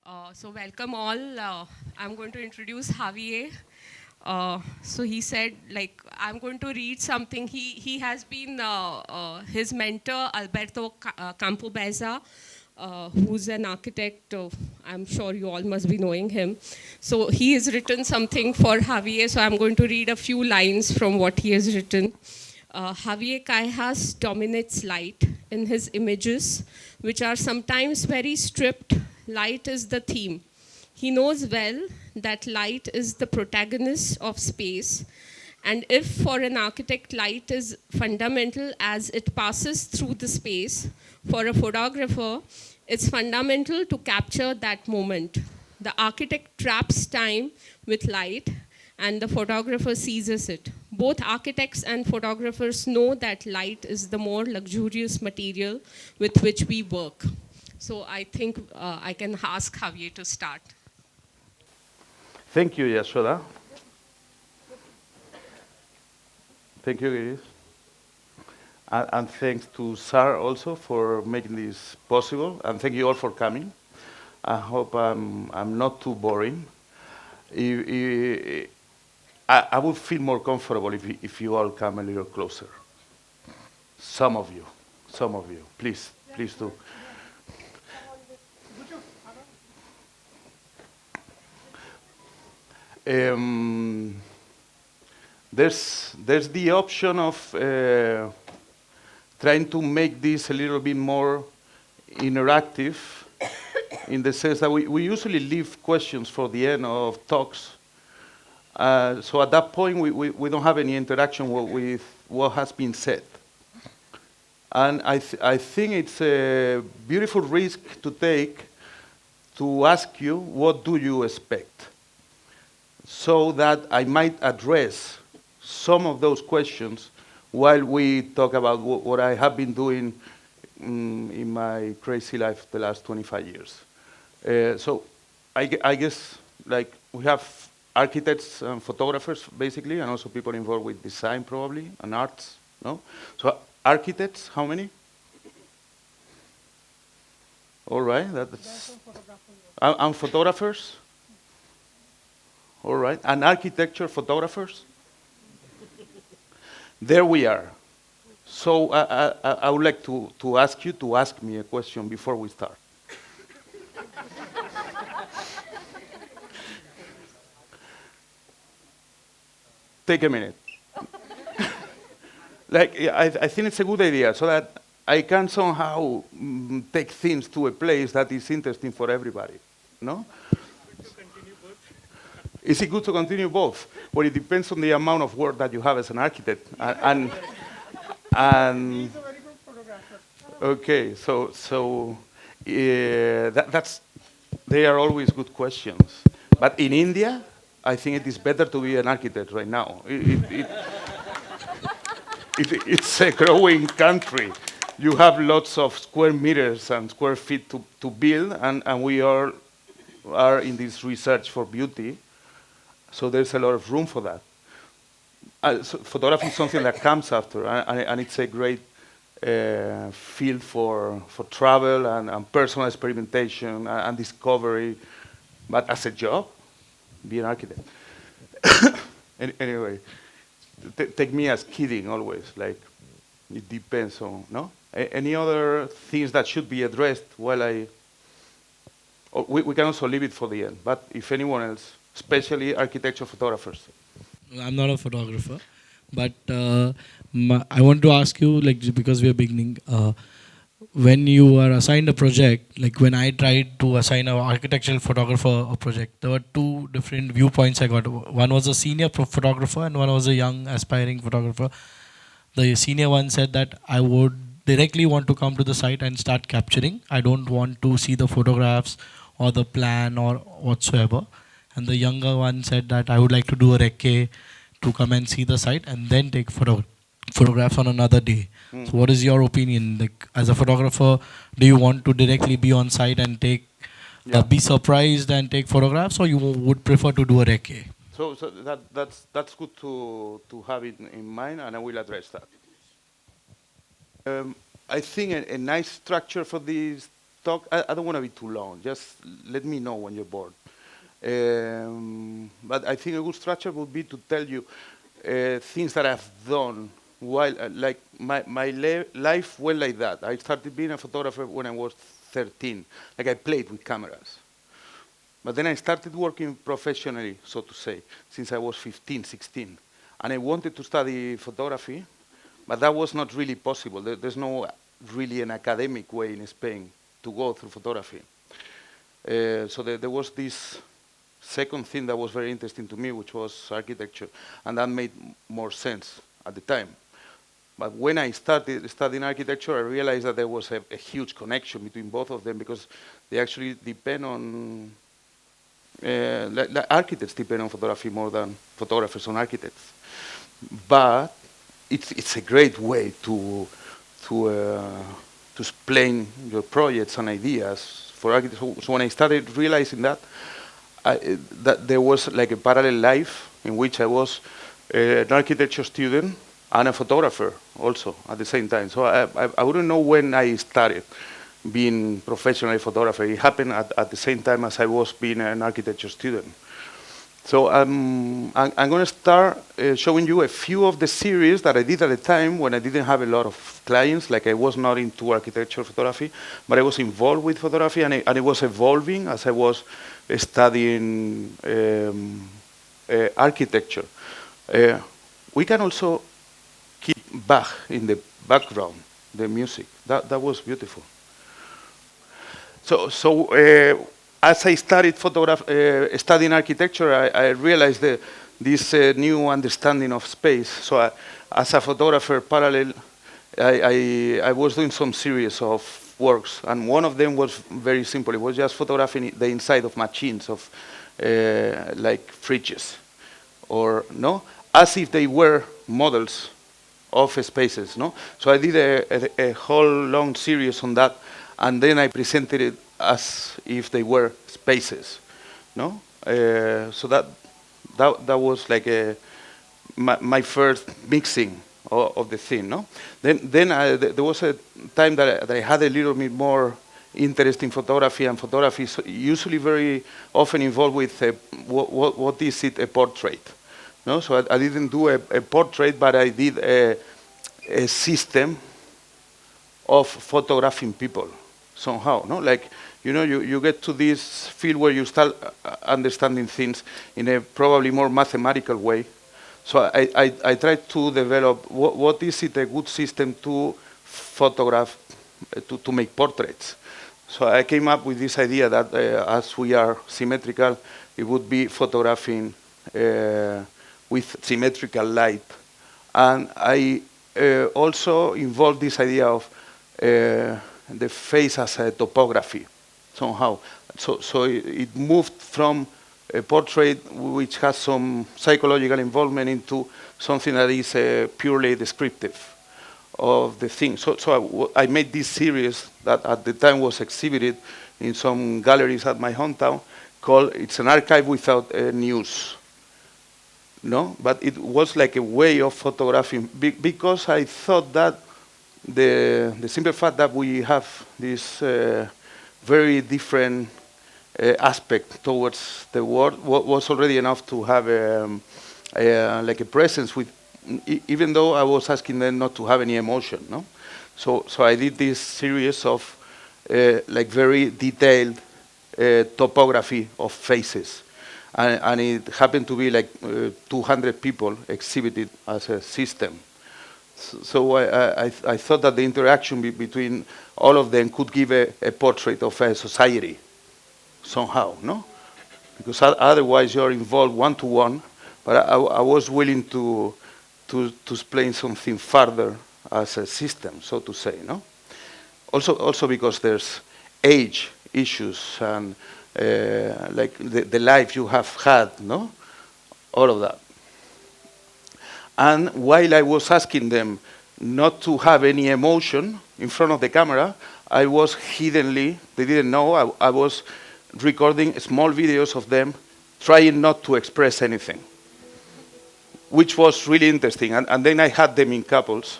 So welcome all. I'm going to introduce Javier. So he said, like, I'm going to read something. He has been his mentor, Alberto Campo Beza, who's an architect. I'm sure you all must be knowing him. So he has written something for Javier. So I'm going to read a few lines from what he has written. Javier Callejas dominates light in his images, which are sometimes very stripped. Light is the theme. He knows well that light is the protagonist of space, and if for an architect light is fundamental as it passes through the space, for a photographer, it's fundamental to capture that moment. The architect traps time with light, and the photographer seizes it. Both architects and photographers know that light is the more luxurious material with which we work. So I think I can ask Javier to start. Thank you, Yashoda. Thank you, Iris. And thanks to SAR also for making this possible. And thank you all for coming. I hope I'm not too boring. I would feel more comfortable if you all come a little closer. Some of you, please do. There's the option of trying to make this a little bit more interactive in the sense that we usually leave questions for the end of talks. So at that point, we don't have any interaction with what has been said. And I think it's a beautiful risk to take to ask you, what do you expect? So that I might address some of those questions while we talk about what I have been doing in my crazy life the last 25 years. So I guess like we have architects and photographers basically, and also people involved with design probably, and arts, no? So architects, how many? All right, that's... And photographers? All right, and architecture photographers? There we are. So I would like to ask you to ask me a question before we start. Take a minute. Like, I think it's a good idea so that I can somehow take things to a place that is interesting for everybody, no? Is it good to continue both? Well, it depends on the amount of work that you have as an architect. And He's a very good photographer. okay, so they are always good questions. But in India, I think it is better to be an architect right now. It's a growing country. You have lots of square meters and square feet to build, and we are in this research for beauty. So there's a lot of room for that. So photography is something that comes after, and it's a great field for travel and personal experimentation and discovery. But as a job, be an architect. Anyway, take me as kidding always. Like, it depends on, no? Any other things that should be addressed while we can also leave it for the end. But if anyone else, especially architecture photographers. I'm not a photographer, but I want to ask you, like, because we are beginning, when you are assigned a project, like when I tried to assign an architectural photographer a project, there were two different viewpoints I got. One was a senior photographer and one was a young aspiring photographer. The senior one said that I would directly want to come to the site and start capturing. I don't want to see the photographs or the plan or whatsoever. And the younger one said that I would like to do a recce to come and see the site and then take photographs on another day. So what is your opinion? Like, as a photographer, do you want to directly be on site and take, be surprised and take photographs, or you would prefer to do a recce? So that's good to have it in mind, and I will address that. I think a nice structure for this talk. I don't want to be too long. Just let me know when you're bored. But I think a good structure would be to tell you things that I've done while, like my life went like that. I started being a photographer when I was 13. Like I played with cameras. But then I started working professionally, so to say, since I was 15, 16. And I wanted to study photography, but that was not really possible. There's no really an academic way in Spain to go through photography. So there was this second thing that was very interesting to me, which was architecture, and that made more sense at the time. But when I started studying architecture, I realized that there was a huge connection between both of them because they actually depend on, like architects depend on photography more than photographers on architects. But it's a great way to explain your projects and ideas for architects. So when I started realizing that, that there was like a parallel life in which I was an architecture student and a photographer also at the same time. So I wouldn't know when I started being professional photographer. It happened at the same time as I was being an architecture student. So I'm going to start showing you a few of the series that I did at the time when I didn't have a lot of clients, like I was not into architecture photography, but I was involved with photography and it was evolving as I was studying architecture. We can also keep Bach in the background, the music. That was beautiful. So as I started studying architecture, I realized this new understanding of space. So as a photographer, parallel, I was doing some series of works, and one of them was very simple. It was just photographing the inside of machines, of like fridges, or no, as if they were models of spaces. No, so I did a whole long series on that. And then I presented it as if they were spaces, no? So that was like my first mixing of the thing, no? Then there was a time that I had a little bit more interest in photography, and photography is usually very often involved with what is it, a portrait, no? So I didn't do a portrait, but I did a system of photographing people somehow, no? Like, you know, you get to this field where you start understanding things in a probably more mathematical way. So I tried to develop what is it a good system to photograph, to make portraits. So I came up with this idea that as we are symmetrical, it would be photographing with symmetrical light. And I also involved this idea of the face as a topography somehow. So it moved from a portrait which has some psychological involvement into something that is purely descriptive of the thing. So I made this series that at the time was exhibited in some galleries at my hometown called It's an Archive Without News. No, but it was like a way of photographing because I thought that the simple fact that we have this very different aspect towards the world was already enough to have like a presence with, even though I was asking them not to have any emotion, no? So I did this series of like very detailed topography of faces, and it happened to be like 200 people exhibited as a system. So I thought that the interaction between all of them could give a portrait of a society somehow, no? Because otherwise you're involved one-to-one, but I was willing to explain something further as a system, so to say, no? Also because there's age issues and like the life you have had, no? All of that. And while I was asking them not to have any emotion in front of the camera, I was hiddenly, they didn't know, I was recording small videos of them trying not to express anything, which was really interesting. And then I had them in couples,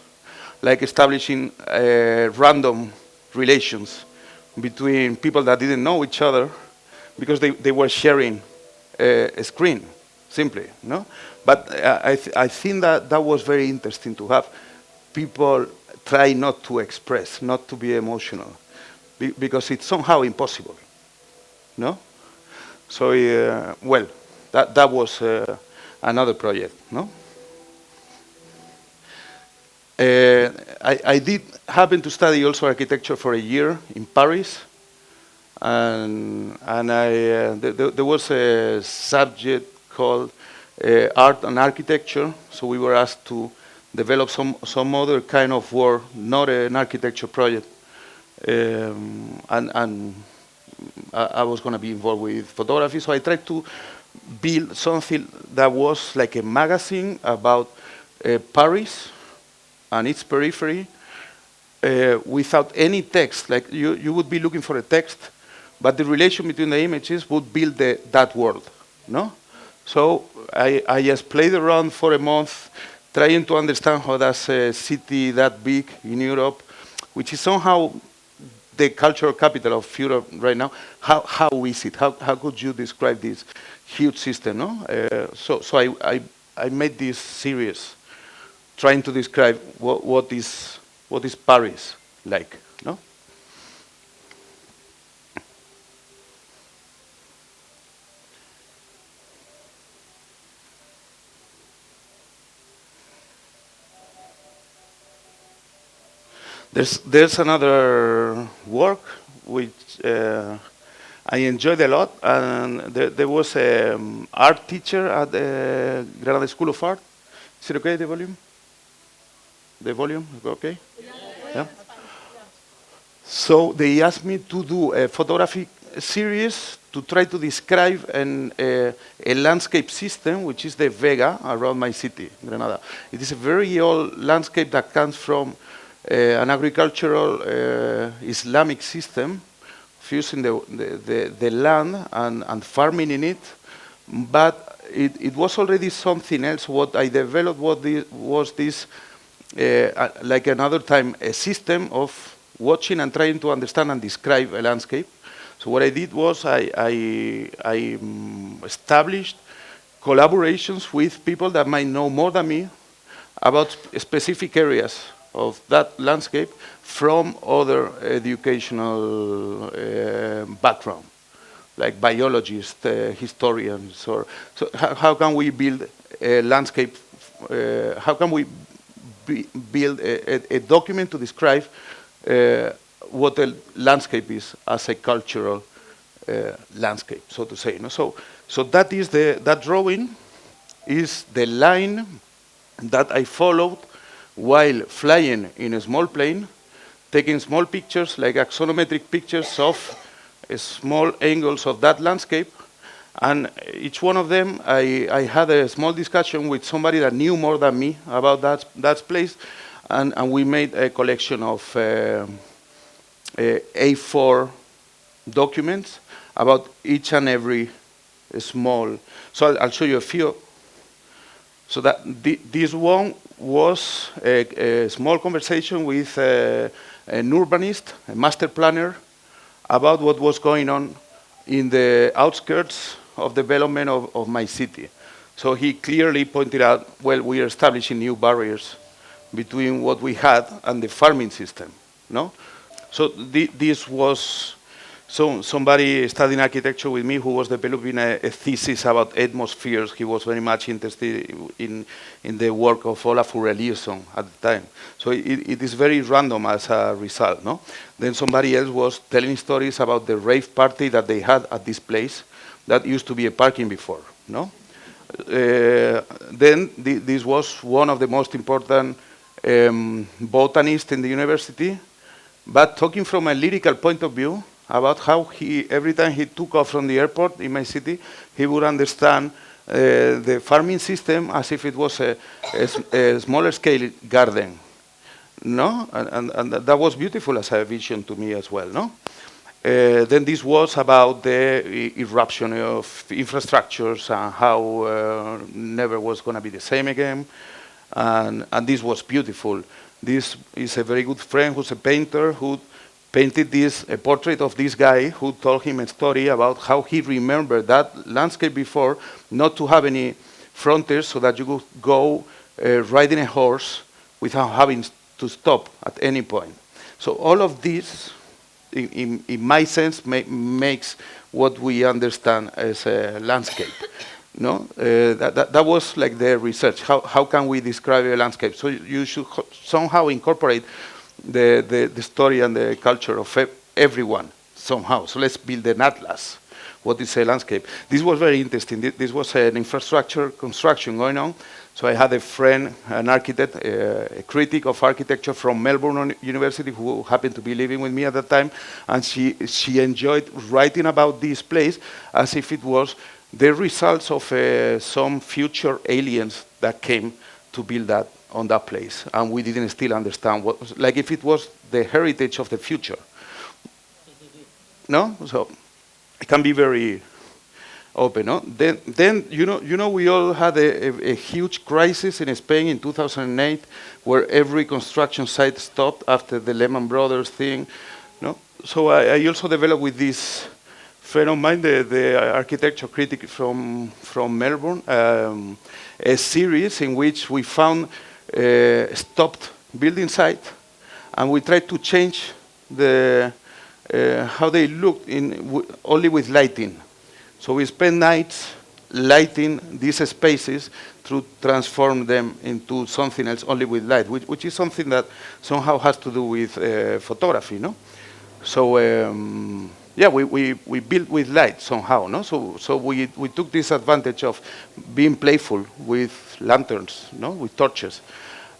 like establishing random relations between people that didn't know each other because they were sharing a screen, simply, no? But I think that was very interesting to have people try not to express, not to be emotional, because it's somehow impossible, no? So, well, that was another project, no? I did happen to study also architecture for a year in Paris, and there was a subject called art and architecture, so we were asked to develop some other kind of work, not an architecture project, and I was going to be involved with photography, so I tried to build something that was like a magazine about Paris and its periphery without any text. Like you would be looking for a text, but the relation between the images would build that world, no? So I just played around for a month, trying to understand how does a city that big in Europe, which is somehow the cultural capital of Europe right now, how is it? How could you describe this huge system, no? So I made this series trying to describe what is Paris like, no? There's another work which I enjoyed a lot, and there was an art teacher at the Granada School of Art. Is it okay, the volume? The volume, okay? Yeah. So they asked me to do a photographic series to try to describe a landscape system, which is the Vega around my city, Granada. It is a very old landscape that comes from an agricultural Islamic system, fusing the land and farming in it, but it was already something else. What I developed was this like another time, a system of watching and trying to understand and describe a landscape. So what I did was I established collaborations with people that might know more than me about specific areas of that landscape from other educational background, like biologists, historians, so how can we build a landscape, how can we build a document to describe what a landscape is as a cultural landscape, so to say. No? So that is that drawing is the line that I followed while flying in a small plane, taking small pictures, like axonometric pictures of small angles of that landscape. And each one of them, I had a small discussion with somebody that knew more than me about that place, and we made a collection of A4 documents about each and every small. So I'll show you a few. So that this one was a small conversation with an urbanist, a master planner, about what was going on in the outskirts of development of my city. So he clearly pointed out, well, we are establishing new barriers between what we had and the farming system, no? So this was somebody studying architecture with me who was developing a thesis about atmospheres. He was very much interested in the work of Olafur Eliasson at the time. So it is very random as a result, no? Then somebody else was telling stories about the rave party that they had at this place that used to be a parking before, no? Then this was one of the most important botanists in the university, but talking from a lyrical point of view about how every time he took off from the airport in my city, he would understand the farming system as if it was a smaller scale garden, no? And that was beautiful as a vision to me as well, no? Then this was about the eruption of infrastructures and how never was going to be the same again. And this was beautiful. This is a very good friend who's a painter who painted a portrait of this guy who told him a story about how he remembered that landscape before, not to have any frontiers, so that you could go riding a horse without having to stop at any point. So all of this, in my sense, makes what we understand as a landscape. No, that was like the research. How can we describe a landscape? So you should somehow incorporate the story and the culture of everyone somehow. So let's build an atlas. What is a landscape? This was very interesting. This was an infrastructure construction going on. So I had a friend, an architect, a critic of architecture from Melbourne University, who happened to be living with me at that time, and she enjoyed writing about this place as if it was the results of some future aliens that came to build that on that place, and we didn't still understand what was, like if it was the heritage of the future. No, so it can be very open. No, then you know we all had a huge crisis in Spain in 2008, where every construction site stopped after the Lehman Brothers thing. No, so I also developed with this friend of mine, the architecture critic from Melbourne, a series in which we found stopped building site, and we tried to change how they looked only with lighting. So we spent nights lighting these spaces to transform them into something else only with light, which is something that somehow has to do with photography, no? So yeah, we built with light somehow, no? So we took this advantage of being playful with lanterns, no? With torches,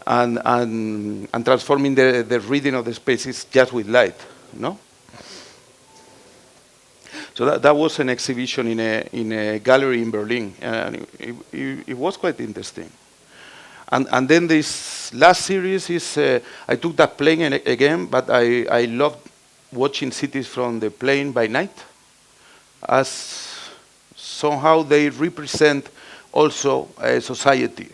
and transforming the reading of the spaces just with light, no? So that was an exhibition in a gallery in Berlin, and it was quite interesting. And then this last series is, I took that plane again, but I loved watching cities from the plane by night, as somehow they represent also a society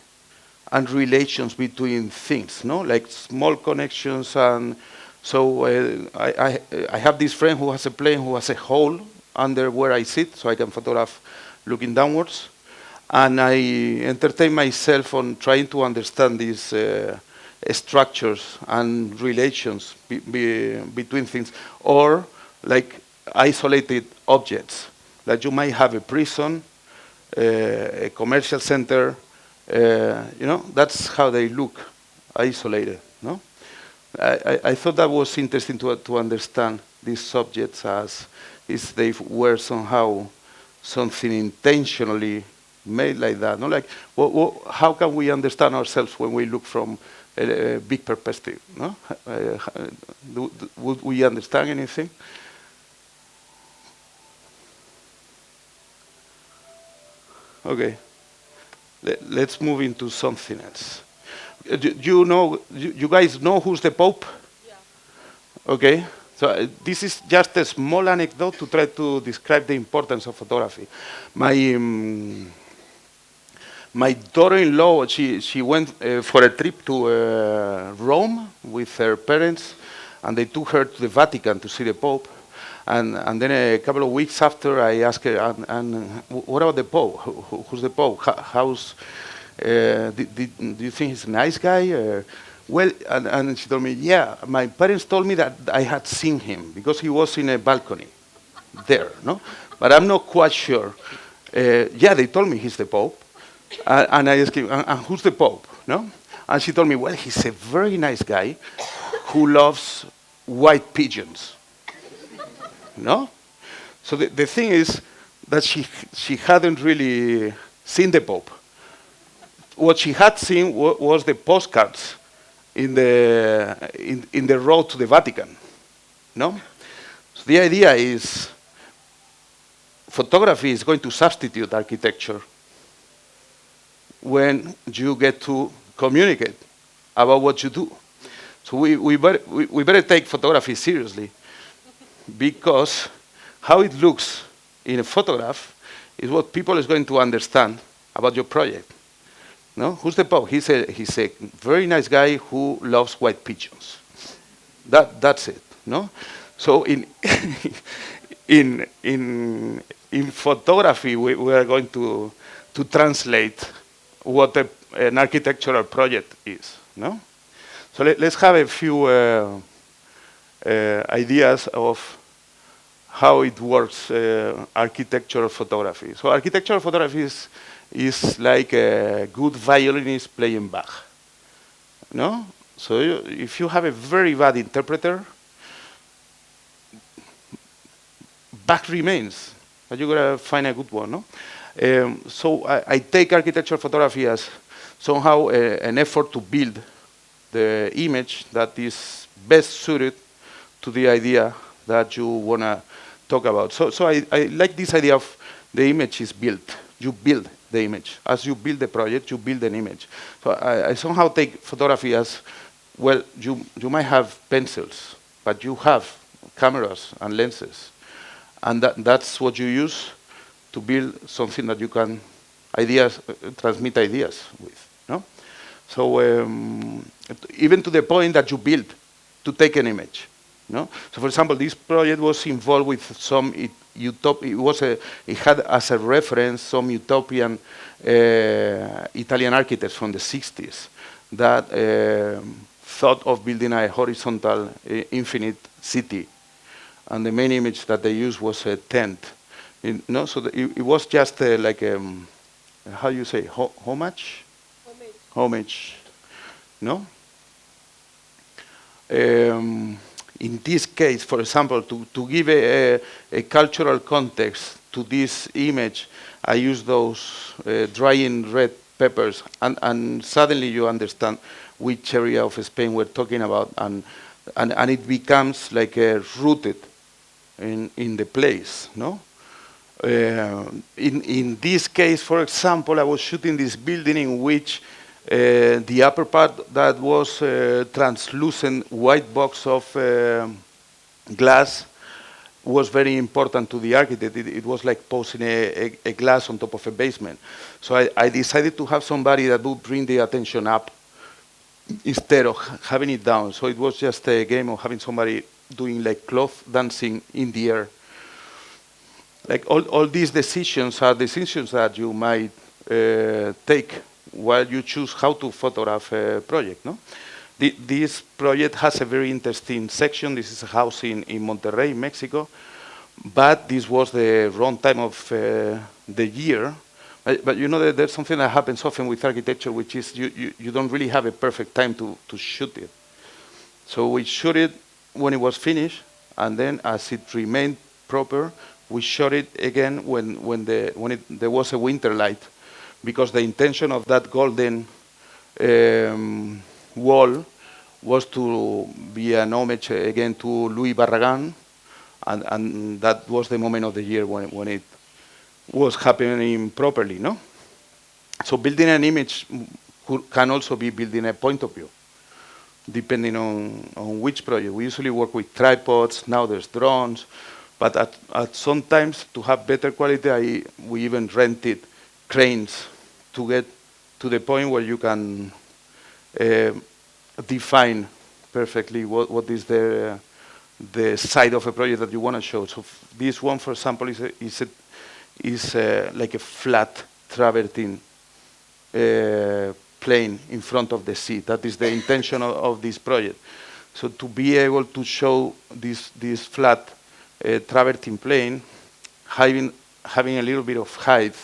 and relations between things, no? Like small connections. And so I have this friend who has a plane who has a hole under where I sit, so I can photograph looking downwards. And I entertain myself on trying to understand these structures and relations between things, or like isolated objects. Like you might have a prison, a commercial center, you know, that's how they look, isolated, no? I thought that was interesting to understand these subjects as if they were somehow something intentionally made like that. No, like how can we understand ourselves when we look from a big perspective? No, would we understand anything? Okay, let's move into something else. You guys know who's the Pope? Yeah. Okay. So this is just a small anecdote to try to describe the importance of photography. My daughter-in-law, she went for a trip to Rome with her parents, and they took her to the Vatican to see the Pope. And then a couple of weeks after, I asked her, and what about the Pope? Who's the Pope? Do you think he's a nice guy? Well, and she told me, yeah, my parents told me that I had seen him because he was in a balcony there, no? But I'm not quite sure. Yeah, they told me he's the Pope. And I asked him, and who's the Pope, no? And she told me, well, he's a very nice guy who loves white pigeons, no? So the thing is that she hadn't really seen the Pope. What she had seen was the postcards in the road to the Vatican, no? So the idea is photography is going to substitute architecture when you get to communicate about what you do. So we better take photography seriously, because how it looks in a photograph is what people is going to understand about your project. No? Who's the Pope? He's a very nice guy who loves white pigeons. That's it. No? So in in photography, we are going to translate what an architectural project is. No. So let's have a few ideas of how it works, architectural photography. So architectural photography is like a good violinist playing Bach. No? So if you have a very bad interpreter, Bach remains, but you gotta find a good one. No? So I take architectural photography as somehow an effort to build the image that is best suited to the idea that you wanna talk about. So I like this idea of the image is built. You build the image. As you build the project, you build an image. So I somehow take photography as, well, you might have pencils, but you have cameras and lenses. And that's what you use to build something that you can transmit ideas with. No? So even to the point that you build to take an image. No? So for example, this project was involved with some it had as a reference some utopian Italian architects from the 60s that thought of building a horizontal infinite city. And the main image that they used was a tent. No? So it was just like, how you say, homage? Homage. No? In this case, for example, to give a cultural context to this image, I use those drying red peppers, and suddenly you understand which area of Spain we're talking about, and it becomes like rooted in the place, no? In this case, for example, I was shooting this building in which the upper part that was translucent white box of glass was very important to the architect. It was like posing a glass on top of a basement. So I decided to have somebody that would bring the attention up instead of having it down. So it was just a game of having somebody doing like cloth dancing in the air. Like all these decisions are decisions that you might take while you choose how to photograph a project. No? This project has a very interesting section. This is a house in Monterrey, Mexico. But this was the wrong time of the year. But you know that there's something that happens often with architecture, which is you don't really have a perfect time to shoot it. So we shot it when it was finished, and then as it remained proper, we shot it again when there was a winter light, because the intention of that golden wall was to be an homage again to Louis Barragan, and that was the moment of the year when it was happening properly, no? So building an image can also be building a point of view, depending on which project. We usually work with tripods, now there's drones, but at sometimes to have better quality, we even rented cranes to get to the point where you can define perfectly what is the side of a project that you want to show. So this one, for example, is like a flat travertine plane in front of the sea. That is the intention of this project. So to be able to show this flat travertine plane, having a little bit of height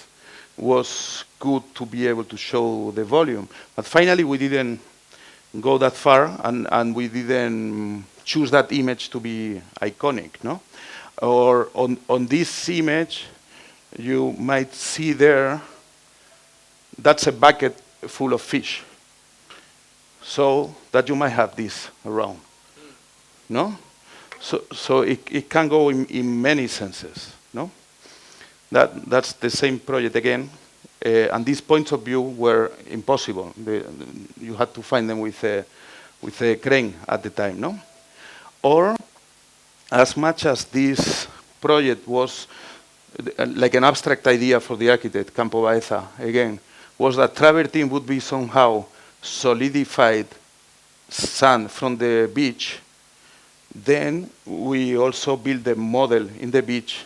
was good to be able to show the volume. But finally, we didn't go that far, and we didn't choose that image to be iconic, no? Or on this image, you might see there, that's a bucket full of fish. So that you might have this around, no? So it can go in many senses, no? That's the same project again, and these points of view were impossible. You had to find them with a crane at the time, no? Or as much as this project was like an abstract idea for the architect, Campo Baeza, again, was that travertine would be somehow solidified sand from the beach Then we also built the model in the beach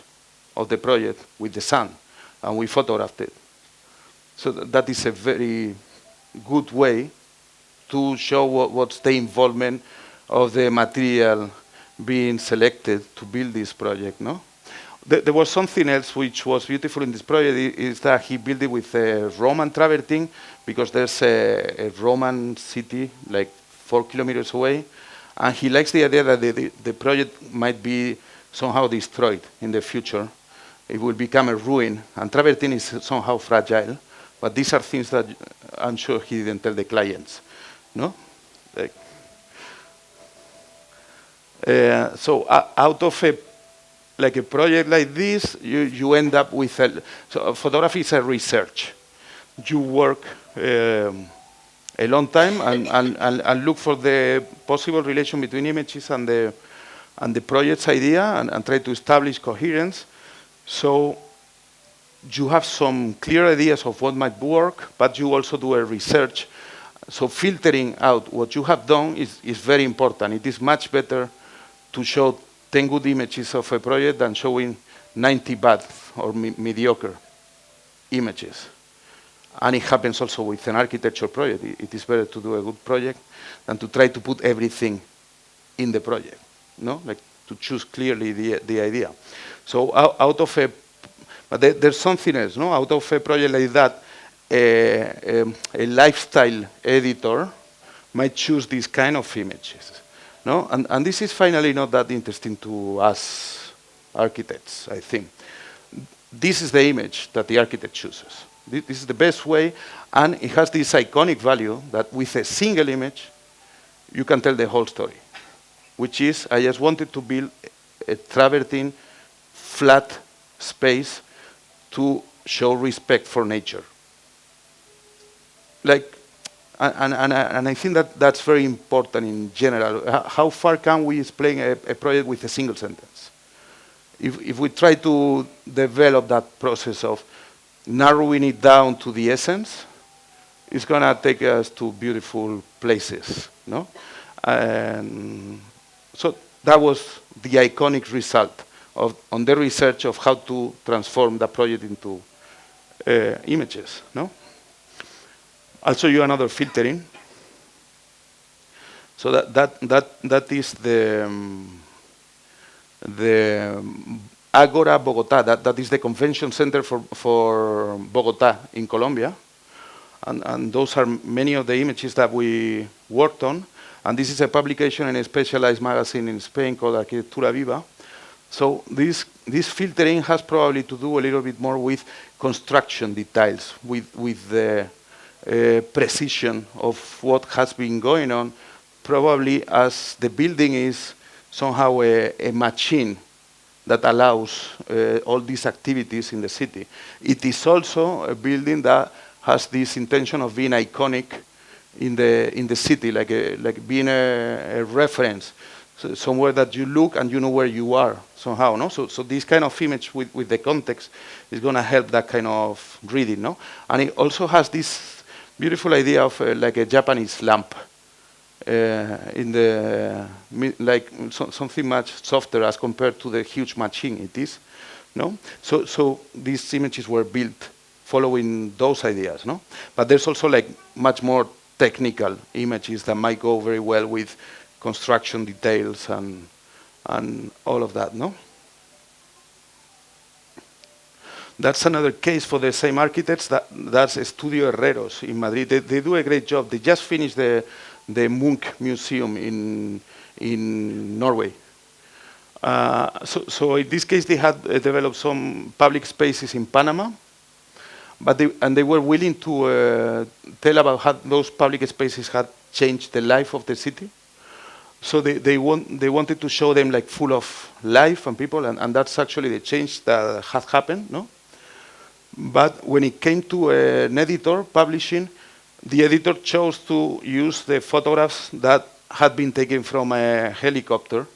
of the project with the sun, and we photographed it. So that is a very good way to show what's the involvement of the material being selected to build this project, no? There was something else which was beautiful in this project, is that he built it with a Roman travertine, because there's a Roman city like 4 kilometers away, and he likes the idea that the project might be somehow destroyed in the future. It will become a ruin, and travertine is somehow fragile, but these are things that I'm sure he didn't tell the clients, no? Like, so out of a project like this, you end up with so photography is a research. You work a long time and look for the possible relation between images and the project's idea, and try to establish coherence. So you have some clear ideas of what might work, but you also do a research. So filtering out what you have done is very important. It is much better to show 10 good images of a project than showing 90 bad or mediocre images. And it happens also with an architecture project. It is better to do a good project than to try to put everything in the project, no? Like to choose clearly the idea. So out of a, but there's something else, no? Out of a project like that, a lifestyle editor might choose these kind of images. No? And this is finally not that interesting to us architects, I think. This is the image that the architect chooses. This is the best way, and it has this iconic value that with a single image, you can tell the whole story, which is, I just wanted to build a travertine, flat space to show respect for nature. Like, and I think that that's very important in general. How far can we explain a project with a single sentence? If we try to develop that process of narrowing it down to the essence, it's going to take us to beautiful places, no? And so that was the iconic result on the research of how to transform the project into images, no? I'll show you another filtering. So that is the Agora Bogotá. That is the convention center for Bogotá in Colombia. And those are many of the images that we worked on. And this is a publication in a specialized magazine in Spain called Arquitectura Viva. So this filtering has probably to do a little bit more with construction details, with the precision of what has been going on, probably as the building is somehow a machine that allows all these activities in the city. It is also a building that has this intention of being iconic in the city, like being a reference, so somewhere that you look and you know where you are somehow, no? So this kind of image with the context is going to help that kind of reading, no? And it also has this beautiful idea of like a Japanese lamp in the something much softer as compared to the huge machine it is, no? So these images were built following those ideas, no? But there's also like much more technical images that might go very well with construction details and all of that, no? That's another case for the same architects. That's Estudio Herreros in Madrid. They do a great job. They just finished the Munch Museum in Norway. So in this case, they had developed some public spaces in Panama, but they were willing to tell about how those public spaces had changed the life of the city. So they wanted to show them like full of life and people, and that's actually the change that has happened, no? But when it came to an editor publishing, the editor chose to use the photographs that had been taken from a helicopter,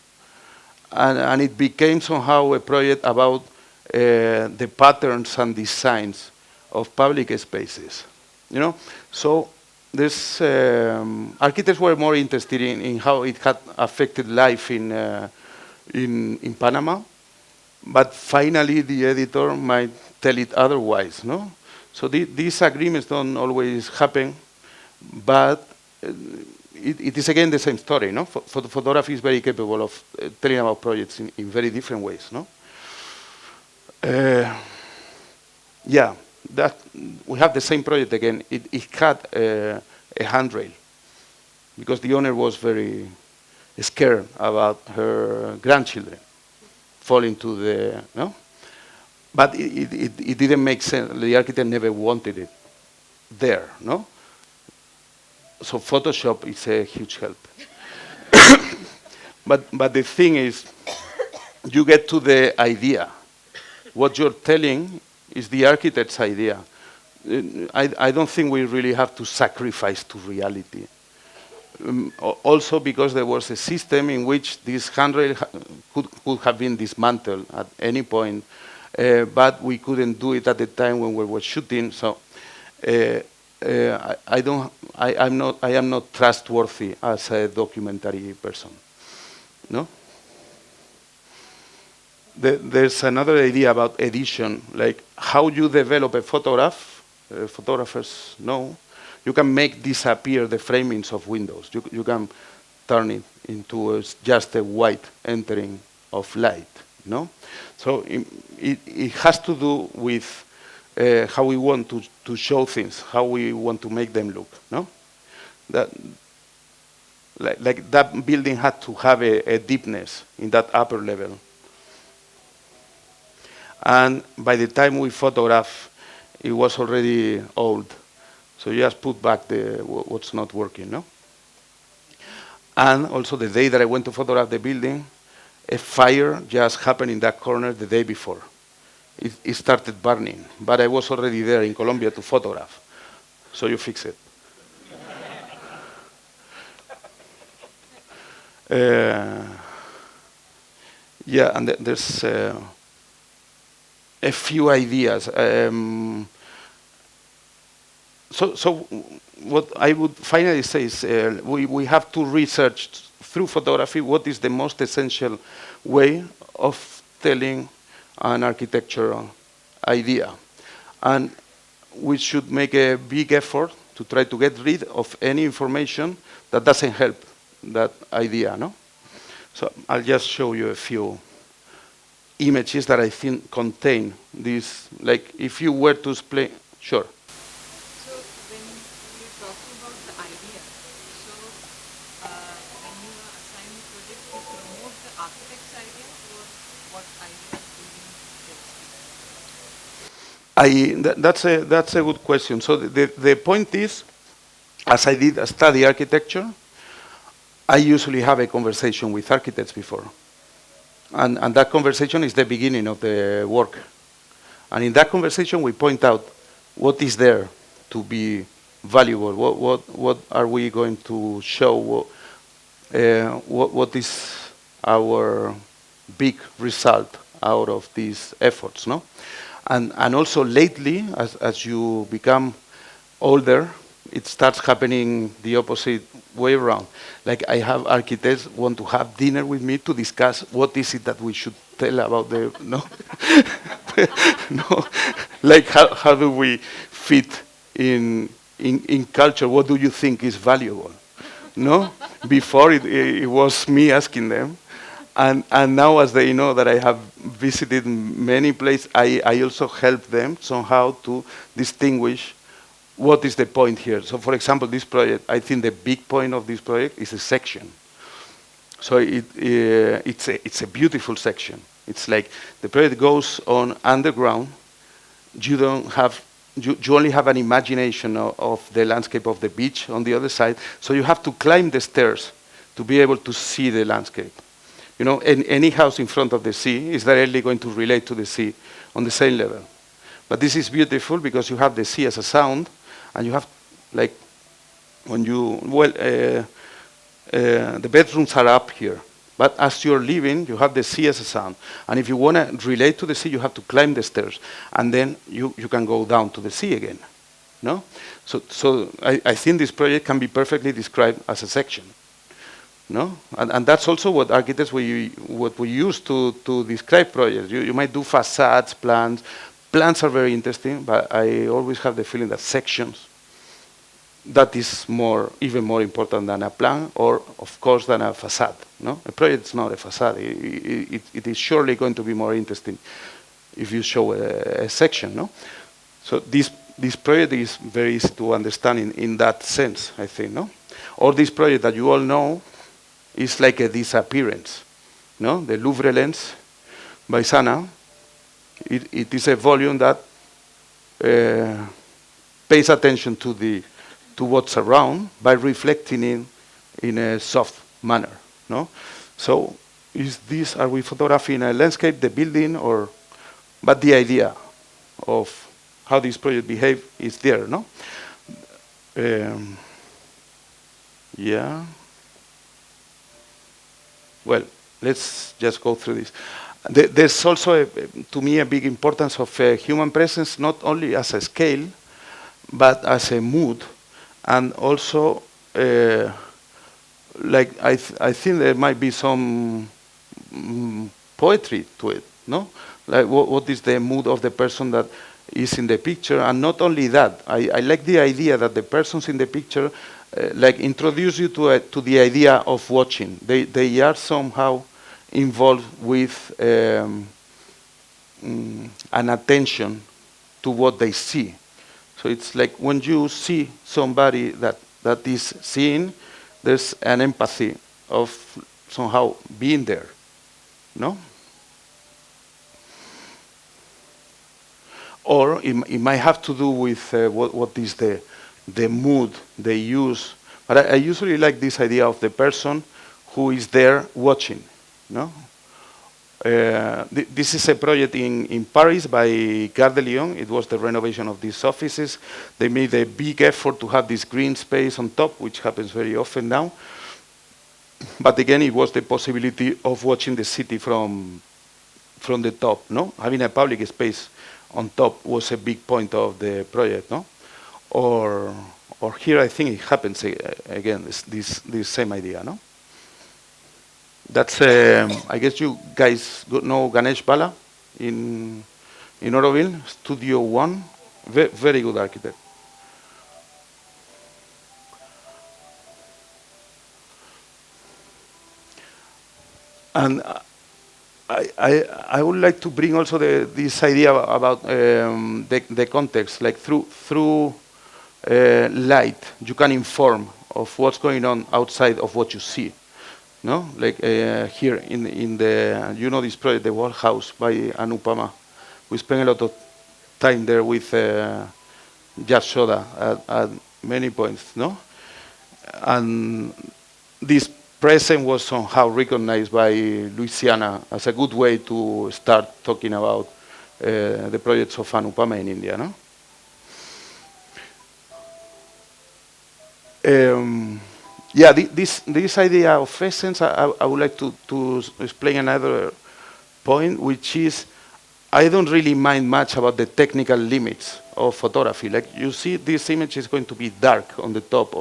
and it became somehow a project about the patterns and designs of public spaces, you know? So architects were more interested in how it had affected life in Panama, but finally the editor might tell it otherwise, no? So these agreements don't always happen, but it is again the same story, no? Photography is very capable of telling about projects in very different ways, no? Yeah, that we have the same project again. It had a handrail because the owner was very scared about her grandchildren falling to the, no? But it didn't make sense. The architect never wanted it there, no? So Photoshop is a huge help. But the thing is, you get to the idea. What you're telling is the architect's idea. I don't think we really have to sacrifice to reality. Also because there was a system in which this handrail could have been dismantled at any point, but we couldn't do it at the time when we were shooting. So I am not trustworthy as a documentary person. No. There's another idea about edition, like how you develop a photograph. Photographers know you can make disappear the framings of windows. You can turn it into just a white entering of light. No, so it has to do with how we want to show things, how we want to make them look. No, that like that building had to have a deepness in that upper level. And by the time we photograph, it was already old. So you just put back what's not working, no? And also the day that I went to photograph the building, a fire just happened in that corner the day before. It started burning, but I was already there in Colombia to photograph. So you fix it. Yeah, and there's a few ideas. So what I would finally say is we have to research through photography what is the most essential way of telling an architectural idea. And we should make a big effort to try to get rid of any information that doesn't help that idea, no? So I'll just show you a few images that I think contain this, like if you were to explain, sure. So when you're talking about the idea, so when you are assigning project, you promote the architect's idea or what idea do you That's a good question. So the point is, as I did study architecture, I usually have a conversation with architects before. And that conversation is the beginning of the work. And in that conversation, we point out what is there to be valuable. What are we going to show? What is our big result out of these efforts, no? And also lately, as you become older, it starts happening the opposite way around. Like I have architects want to have dinner with me to discuss what is it that we should tell about the, no? No, like how do we fit in culture? What do you think is valuable? No? Before it was me asking them. And now as they know that I have visited many places, I also help them somehow to distinguish what is the point here. So for example, this project, I think the big point of this project is a section. So it's a beautiful section. It's like the project goes on underground. You don't have, you only have an imagination of the landscape of the beach on the other side. So you have to climb the stairs to be able to see the landscape. You know, any house in front of the sea is directly going to relate to the sea on the same level. But this is beautiful because you have the sea as a sound, and you have, like, when you, well, the bedrooms are up here. But as you're leaving, you have the sea as a sound. And if you want to relate to the sea, you have to climb the stairs. And then you can go down to the sea again. no? So I think this project can be perfectly described as a section, no? And that's also what architects what we use to describe projects. You might do facades, plans. Plans are very interesting, but I always have the feeling that sections, that is even more important than a plan, or of course than a facade. No, a project is not a facade. It is surely going to be more interesting if you show a section. No, so this project is very easy to understand in that sense, I think. No, or this project that you all know is like a disappearance. No, the Louvre lens by Sana. It is a volume that pays attention to what's around by reflecting in a soft manner. No, so are we photographing a landscape, the building, or? But the idea of how this project behaves is there. No, yeah. Well, let's just go through this. There's also, to me, a big importance of human presence, not only as a scale, but as a mood, and also, like I think there might be some poetry to it, no? Like what is the mood of the person that is in the picture, and not only that, I like the idea that the persons in the picture like introduce you to the idea of watching. They are somehow involved with an attention to what they see. So it's like when you see somebody that is seeing, there's an empathy of somehow being there, no? Or it might have to do with what is the mood they use. But I usually like this idea of the person who is there watching, no? This is a project in Paris by Gare de Lyon. It was the renovation of these offices. They made a big effort to have this green space on top, which happens very often now. But again, it was the possibility of watching the city from the top, no? Having a public space on top was a big point of the project, no? Or here, I think it happens again, this same idea, no? That's, I guess you guys know Ganesh Bala in Oroville, Studio One, very good architect. And I would like to bring also this idea about the context, like through light, you can inform of what's going on outside of what you see. No, like here in the this project, the Wall House by Anupama. We spent a lot of time there with Just Soda at many points, no? And this present was somehow recognized by Louisiana as a good way to start talking about the projects of Anupama in India, no? Yeah, this idea of essence, I would like to explain another point, which is I don't really mind much about the technical limits of photography. Like you see, this image is going to be dark on the top.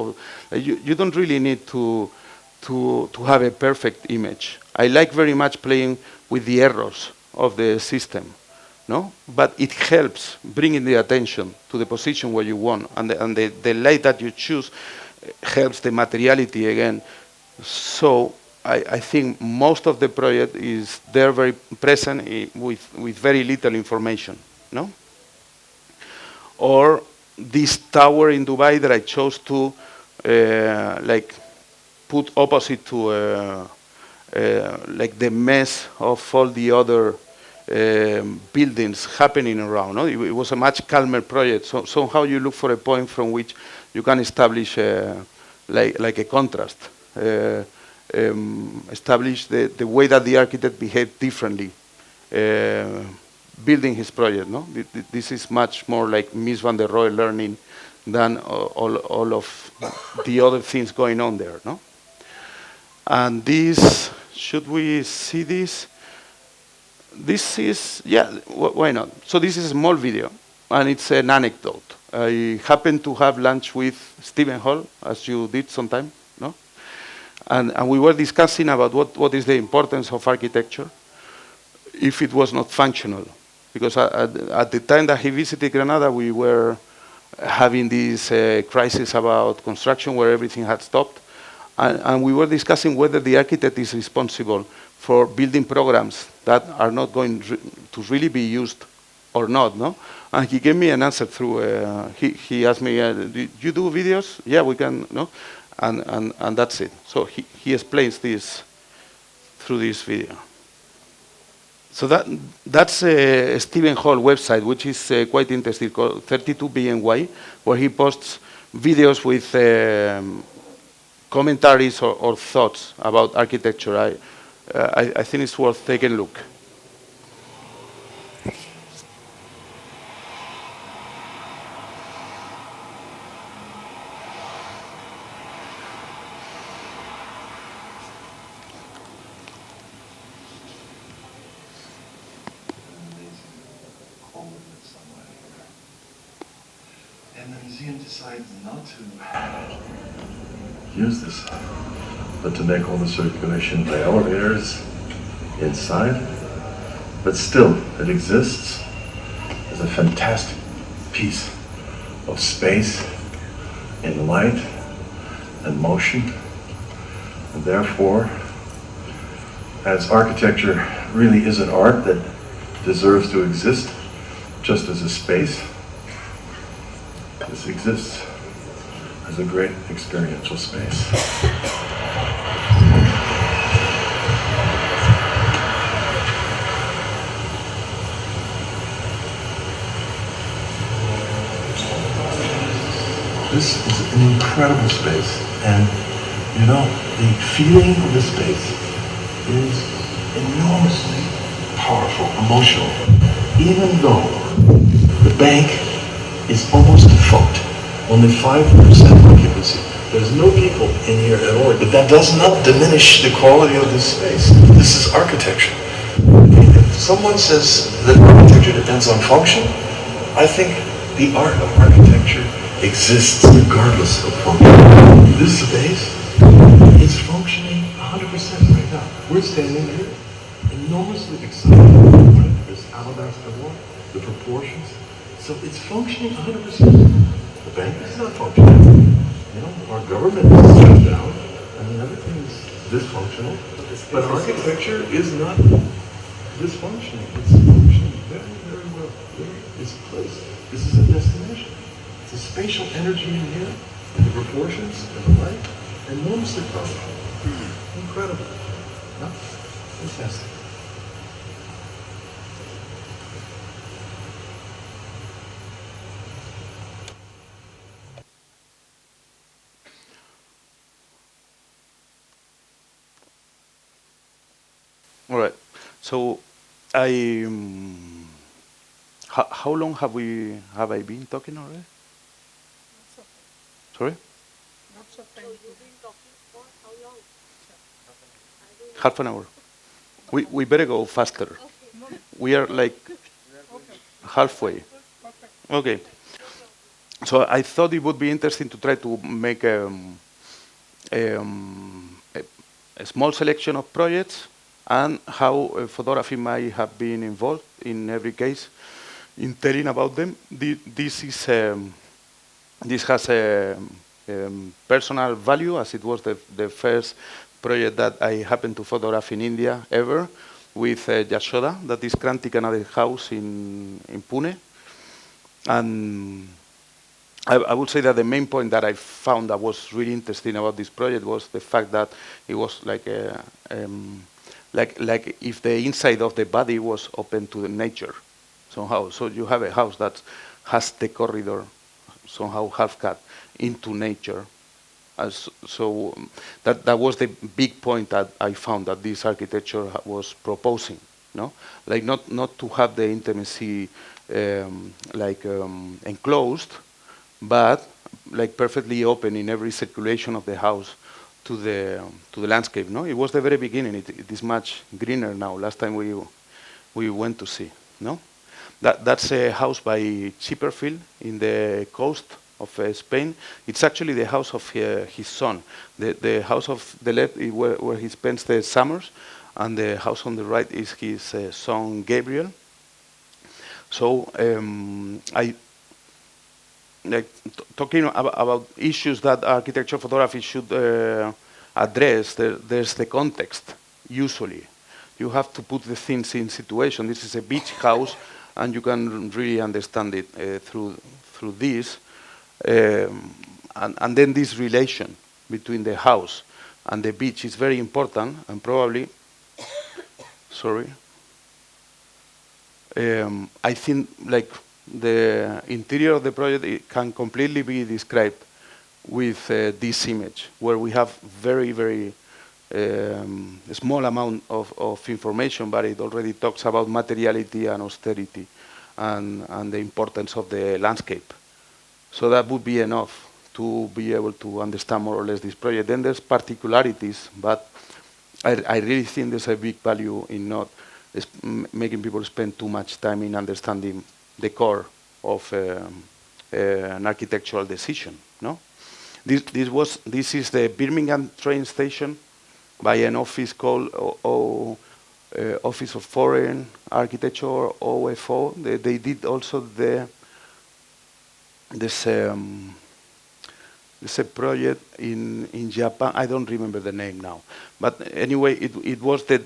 You don't really need to have a perfect image. I like very much playing with the errors of the system, no? But it helps bringing the attention to the position where you want, and the light that you choose helps the materiality again. So I think most of the project is there very present with very little information, no? Or this tower in Dubai that I chose to like put opposite to like the mess of all the other buildings happening around. No? It was a much calmer project. So somehow you look for a point from which you can establish like a contrast, establish the way that the architect behaved differently, building his project. No, this is much more like Mies van der Rohe learning than all of the other things going on there. No, and this, should we see this? This is, yeah, why not? So this is a small video. and it's an anecdote. I happened to have lunch with Stephen Hall, as you did sometime, no? And we were discussing about what is the importance of architecture if it was not functional. Because at the time that he visited Granada, we were having this crisis about construction where everything had stopped. And we were discussing whether the architect is responsible for building programs that are not going to really be used or not, no? And he gave me an answer through, he asked me, do you do videos? Yeah, we can, no? And that's it. So he explains this through this video. So that's Stephen Hall website, which is quite interesting, called 32BNY, where he posts videos with commentaries or thoughts about architecture. I think it's worth taking a look. And the museum decides not to use this, but to make all the circulation by elevators inside. But still, it exists as a fantastic piece of space in light and motion. And therefore, as architecture really is an art that deserves to exist just as a space, this exists as a great experiential space. This is an incredible space, and you know, the feeling of the space is enormously powerful, emotional, even though the bank is almost defunct, only 5% occupancy. There's no people in here at all, but that does not diminish the quality of this space. This is architecture. If someone says that architecture depends on function, I think the art of architecture exists regardless of function. This space is functioning 100% right now. We're standing here enormously excited about this alabaster wall, the proportions. So it's functioning 100%. The bank is not functioning. You know, our government is shut down. I mean, everything is dysfunctional. But architecture is not dysfunctional. It's functioning very, very well. It's a place. This is a destination. It's a spatial energy in here, and the proportions and the light, enormously powerful. Incredible. Huh? Fantastic. All right. So, how long have I been talking already? Sorry? Half an hour. We better go faster. We are like halfway. Okay. So I thought it would be interesting to try to make a small selection of projects and how photography might have been involved in every case in telling about them. This has a personal value, as it was the first project that I happened to photograph in India ever with Yashoda, that is Kranti Kannada house in Pune. And I would say that the main point that I found that was really interesting about this project was the fact that it was like like if the inside of the body was open to the nature somehow. So you have a house that has the corridor somehow half cut into nature. So that was the big point that I found that this architecture was proposing. No, like not to have the intimacy enclosed, but like perfectly open in every circulation of the house to the landscape. No, it was the very beginning. It is much greener now. Last time we went to see. No, That's a house by Chipperfield in the coast of Spain. It's actually the house of his son. The house of the left is where he spends the summers, and the house on the right is his son Gabriel. So I like talking about issues that architecture photography should address. There's the context. Usually, you have to put the things in situation. This is a beach house, and you can really understand it through this. And then this relation between the house and the beach is very important, and probably, sorry, I think like the interior of the project, it can completely be described with this image, where we have very, very small amount of information, but it already talks about materiality and austerity and the importance of the landscape. So that would be enough to be able to understand more or less this project. Then there's particularities, but I really think there's a big value in not making people spend too much time in understanding the core of an architectural decision. No, this is the Birmingham train station by an office called Office of Foreign Architecture, or OFO. They did also there's a project in Japan. I don't remember the name now, but anyway, it was a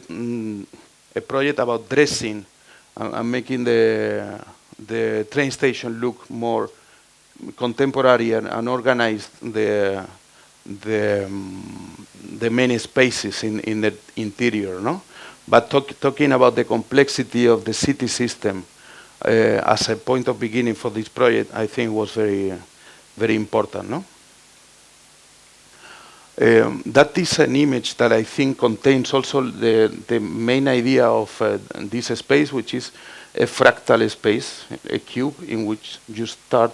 project about dressing and making the train station look more contemporary and organized the many spaces in the interior, no? But talking about the complexity of the city system as a point of beginning for this project, I think was very, very important, no? That is an image that I think contains also the main idea of this space, which is a fractal space, a cube in which you start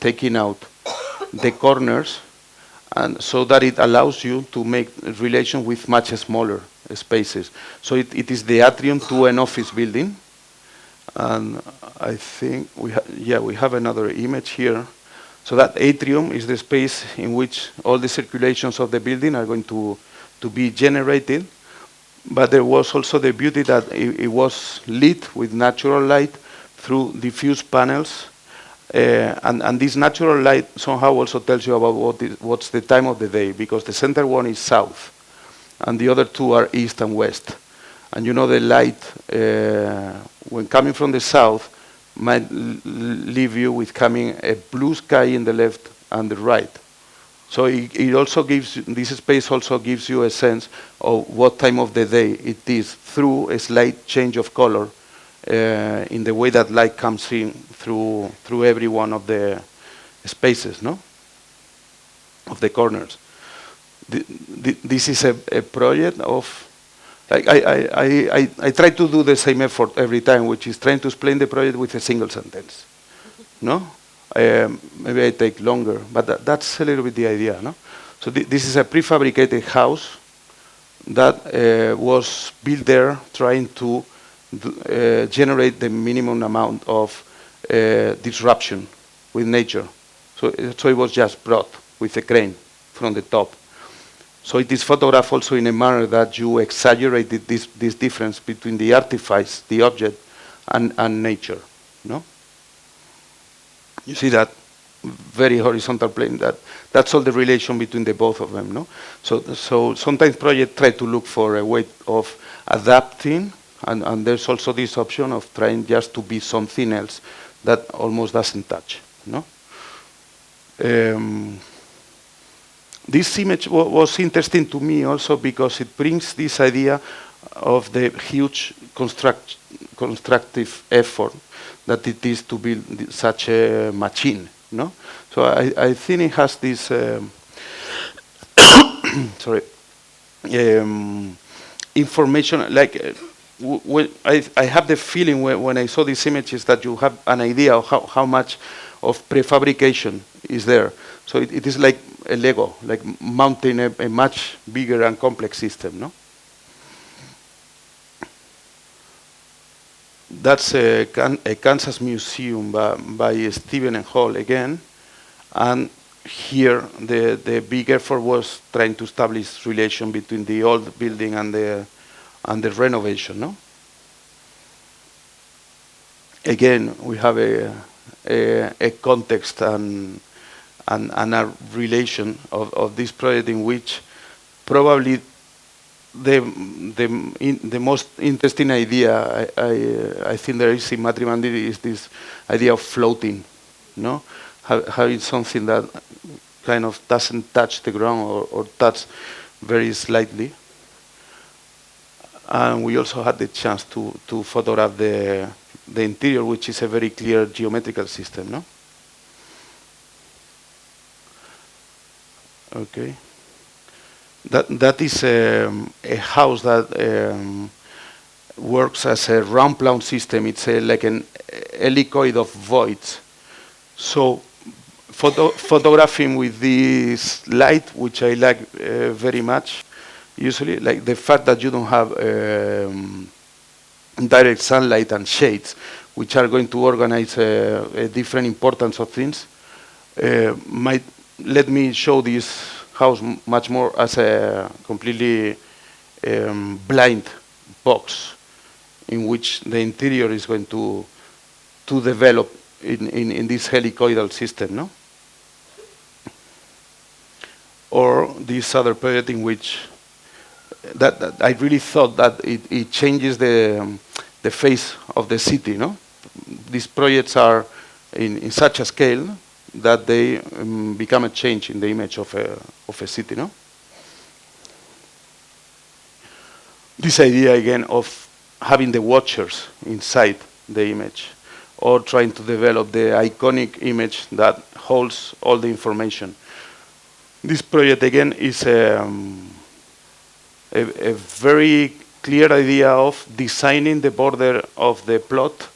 taking out the corners, and so that it allows you to make relation with much smaller spaces. So it is the atrium to an office building, and I think we have another image here. So that atrium is the space in which all the circulations of the building are going to be generated. But there was also the beauty that it was lit with natural light through diffuse panels. And this natural light somehow also tells you about what's the time of the day, because the center one is south, and the other two are east and west. And you know the light, when coming from the south, might leave you with coming a blue sky in the left and the right. So it also gives, this space also gives you a sense of what time of the day it is through a slight change of color in the way that light comes in through every one of the spaces, no? Of the corners. This is a project of, I try to do the same effort every time, which is trying to explain the project with a single sentence, no? Maybe I take longer, but that's a little bit the idea, no? So this is a prefabricated house that was built there trying to generate the minimum amount of disruption with nature. So it was just brought with a crane from the top. So it is photographed also in a manner that you exaggerated this difference between the artifice, the object, and nature, no? You see that very horizontal plane, that's all the relation between the both of them, no? So sometimes projects try to look for a way of adapting, and there's also this option of trying just to be something else that almost doesn't touch, no? This image was interesting to me also because it brings this idea of the huge constructive effort that it is to build such a machine, no? So I think it has this, sorry, information, like, I have the feeling when I saw these images that you have an idea of how much of prefabrication is there. So it is like a Lego, like mounting a much bigger and complex system, no? That's a Kansas museum by Stephen and Hall again. And here, the big effort was trying to establish relation between the old building and the renovation. No. Again, we have a context and a relation of this project in which probably the most interesting idea I think there is in Matrimandiri is this idea of floating, no? Having something that kind of doesn't touch the ground or touch very slightly. And we also had the chance to photograph the interior, which is a very clear geometrical system, no? Okay. That is a house that works as a round plough system. It's like an helicoid of voids. So photographing with this light, which I like very much, usually, like the fact that you don't have direct sunlight and shades, which are going to organize a different importance of things, might let me show this house much more as a completely blind box in which the interior is going to develop in this helicoidal system, no? Or this other project in which that I really thought that it changes the face of the city, no? These projects are in such a scale that they become a change in the image of a city, no? This idea again of having the watchers inside the image, or trying to develop the iconic image that holds all the information. This project again is a very clear idea of designing the border of the plot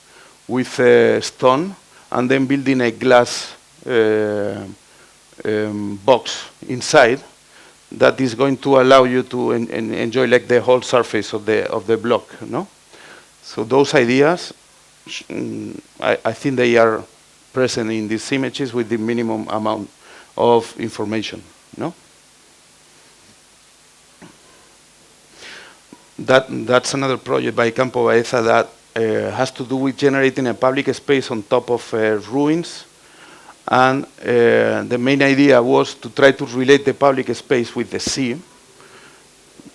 with a stone and then building a glass box inside that is going to allow you to enjoy like the whole surface of the block, no? So those ideas, I think they are present in these images with the minimum amount of information, no? That's another project by Campo Baeza that has to do with generating a public space on top of ruins. And the main idea was to try to relate the public space with the sea,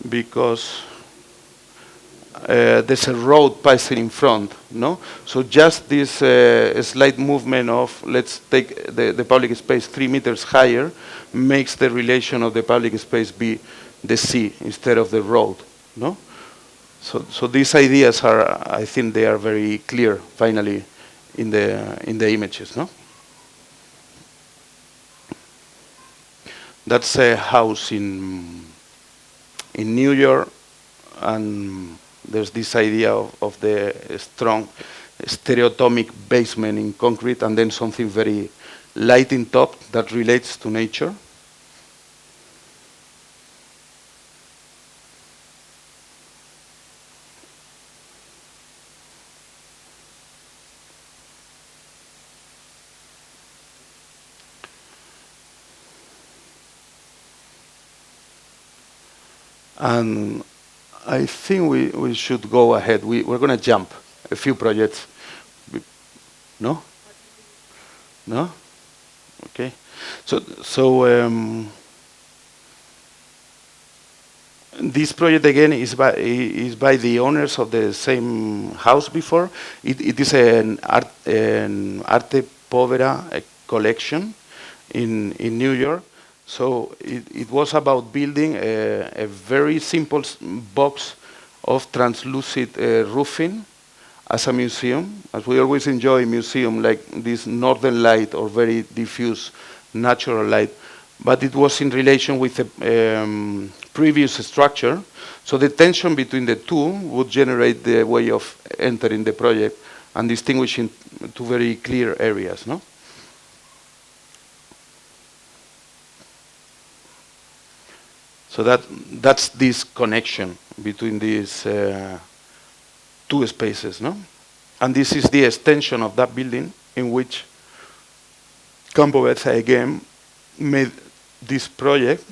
because there's a road passing in front, no? So just this slight movement of, let's take the public space 3 meters higher, makes the relation of the public space be the sea instead of the road, no? So these ideas are, I think they are very clear, finally, in the images, no? That's a house in New York, and there's this idea of the strong stereotomic basement in concrete, and then something very light in top that relates to nature. And I think we should go ahead. We're going to jump a few projects. No? No? Okay. So this project again is by the owners of the same house before. It is an arte povera collection in New York. So it was about building a very simple box of translucid roofing as a museum, as we always enjoy a museum like this northern light or very diffuse natural light. But it was in relation with the previous structure. So the tension between the two would generate the way of entering the project and distinguishing two very clear areas, no? So that's this connection between these two spaces, no? And this is the extension of that building in which Campo Verde again made this project.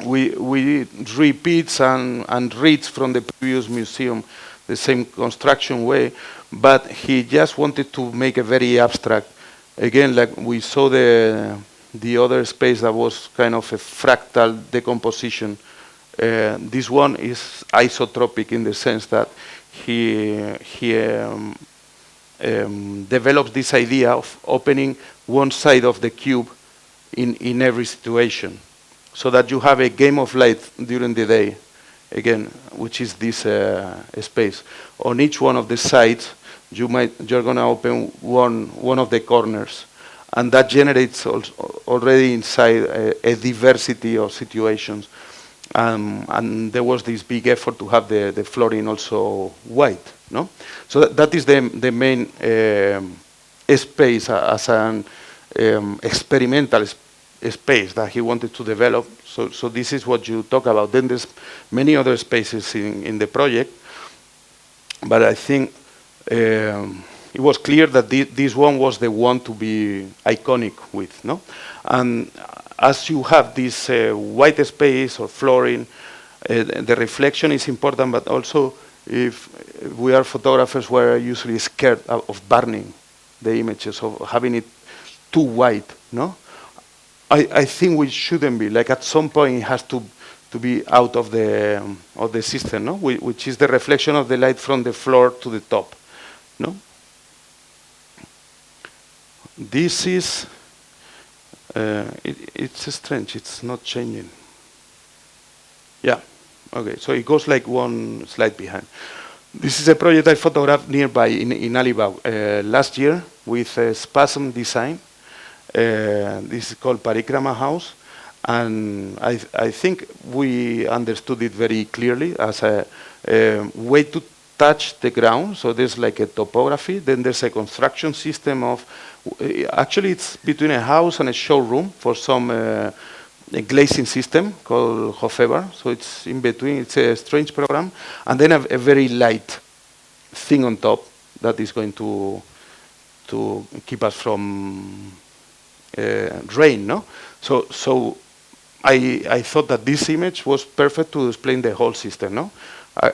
We repeats and reads from the previous museum the same construction way, but he just wanted to make a very abstract. Again, like we saw the other space that was kind of a fractal decomposition. This one is isotropic in the sense that he develops this idea of opening one side of the cube in every situation, so that you have a game of light during the day, again, which is this space. On each one of the sides, you're going to open one of the corners, and that generates already inside a diversity of situations. And there was this big effort to have the flooring also white, no? So that is the main space as an experimental space that he wanted to develop. So this is what you talk about. Then there's many other spaces in the project, but I think it was clear that this one was the one to be iconic with, no? And as you have this white space or flooring, the reflection is important, but also if we are photographers, we're usually scared of burning the images, of having it too white, no? I think we shouldn't be. Like at some point, it has to be out of the system, no? Which is the reflection of the light from the floor to the top, no? This is. It's strange. It's not changing. Yeah. Okay. So it goes like one slide behind. This is a project I photographed nearby in Alibaba last year with Spasm Design. This is called Parikrama House, and I think we understood it very clearly as a way to touch the ground. So there's like a topography, then there's a construction system of, actually it's between a house and a showroom for some a glazing system called Hofeber. So it's in between, it's a strange program, and then a very light thing on top that is going to keep us from rain, no? So I thought that this image was perfect to explain the whole system, no?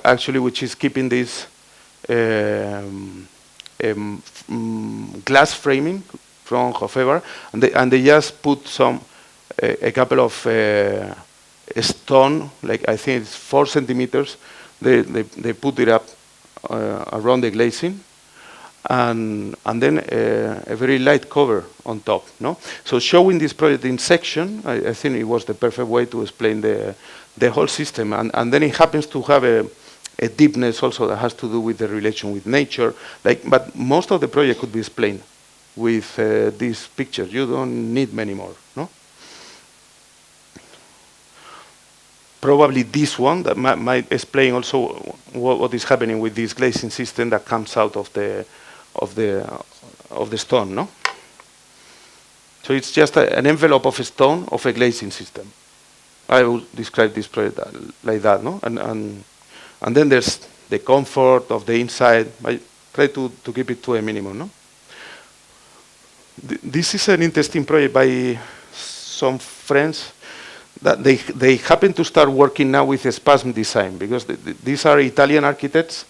Actually, which is keeping this glass framing from Hofeber, and they just put a couple of stone, like I think it's 4 centimeters. They put it up around the glazing, and then a very light cover on top, no? So showing this project in section, I think it was the perfect way to explain the whole system, and then it happens to have a deepness also that has to do with the relation with nature. But most of the project could be explained with these pictures. You don't need many more, no? Probably this one that might explain also what is happening with this glazing system that comes out of the stone, no? So it's just an envelope of a stone of a glazing system. I would describe this project like that, no? And then there's the comfort of the inside. I try to keep it to a minimum, no? This is an interesting project by some friends that they happen to start working now with a Spasm Design, because these are Italian architects,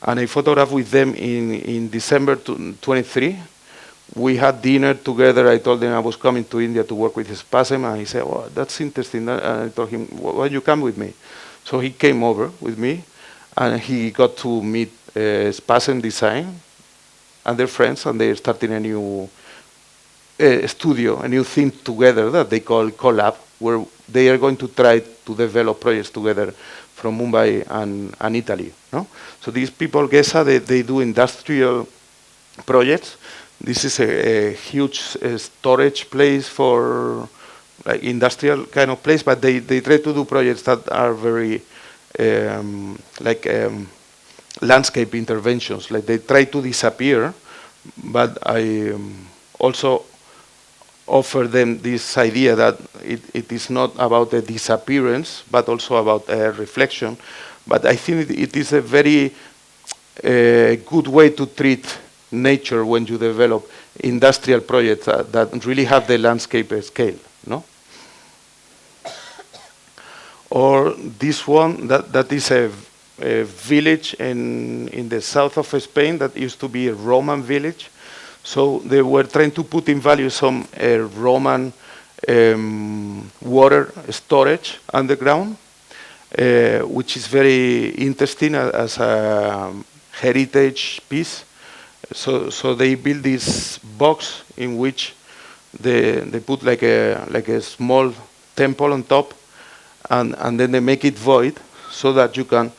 and I photographed with them in December 23. We had dinner together. I told them I was coming to India to work with Spasm, and he said, "Oh, that's interesting." And I told him, "Why you come with me?" So he came over with me, and he got to meet Spasm Design and their friends, and they're starting a new studio, a new thing together that they call Collab, where they are going to try to develop projects together from Mumbai and Italy, no? So these people, Gesa, they do industrial projects. This is a huge storage place for like industrial kind of place, but they try to do projects that are very landscape interventions. Like they try to disappear, but I also offer them this idea that it is not about the disappearance, but also about reflection. But I think it is a very a good way to treat nature when you develop industrial projects that really have the landscape scale, no? Or this one, that is a village in the south of Spain that used to be a Roman village. So they were trying to put in value some Roman water storage underground, which is very interesting as a heritage piece. So they built this box in which they put like a small temple on top, and then they make it void so that you can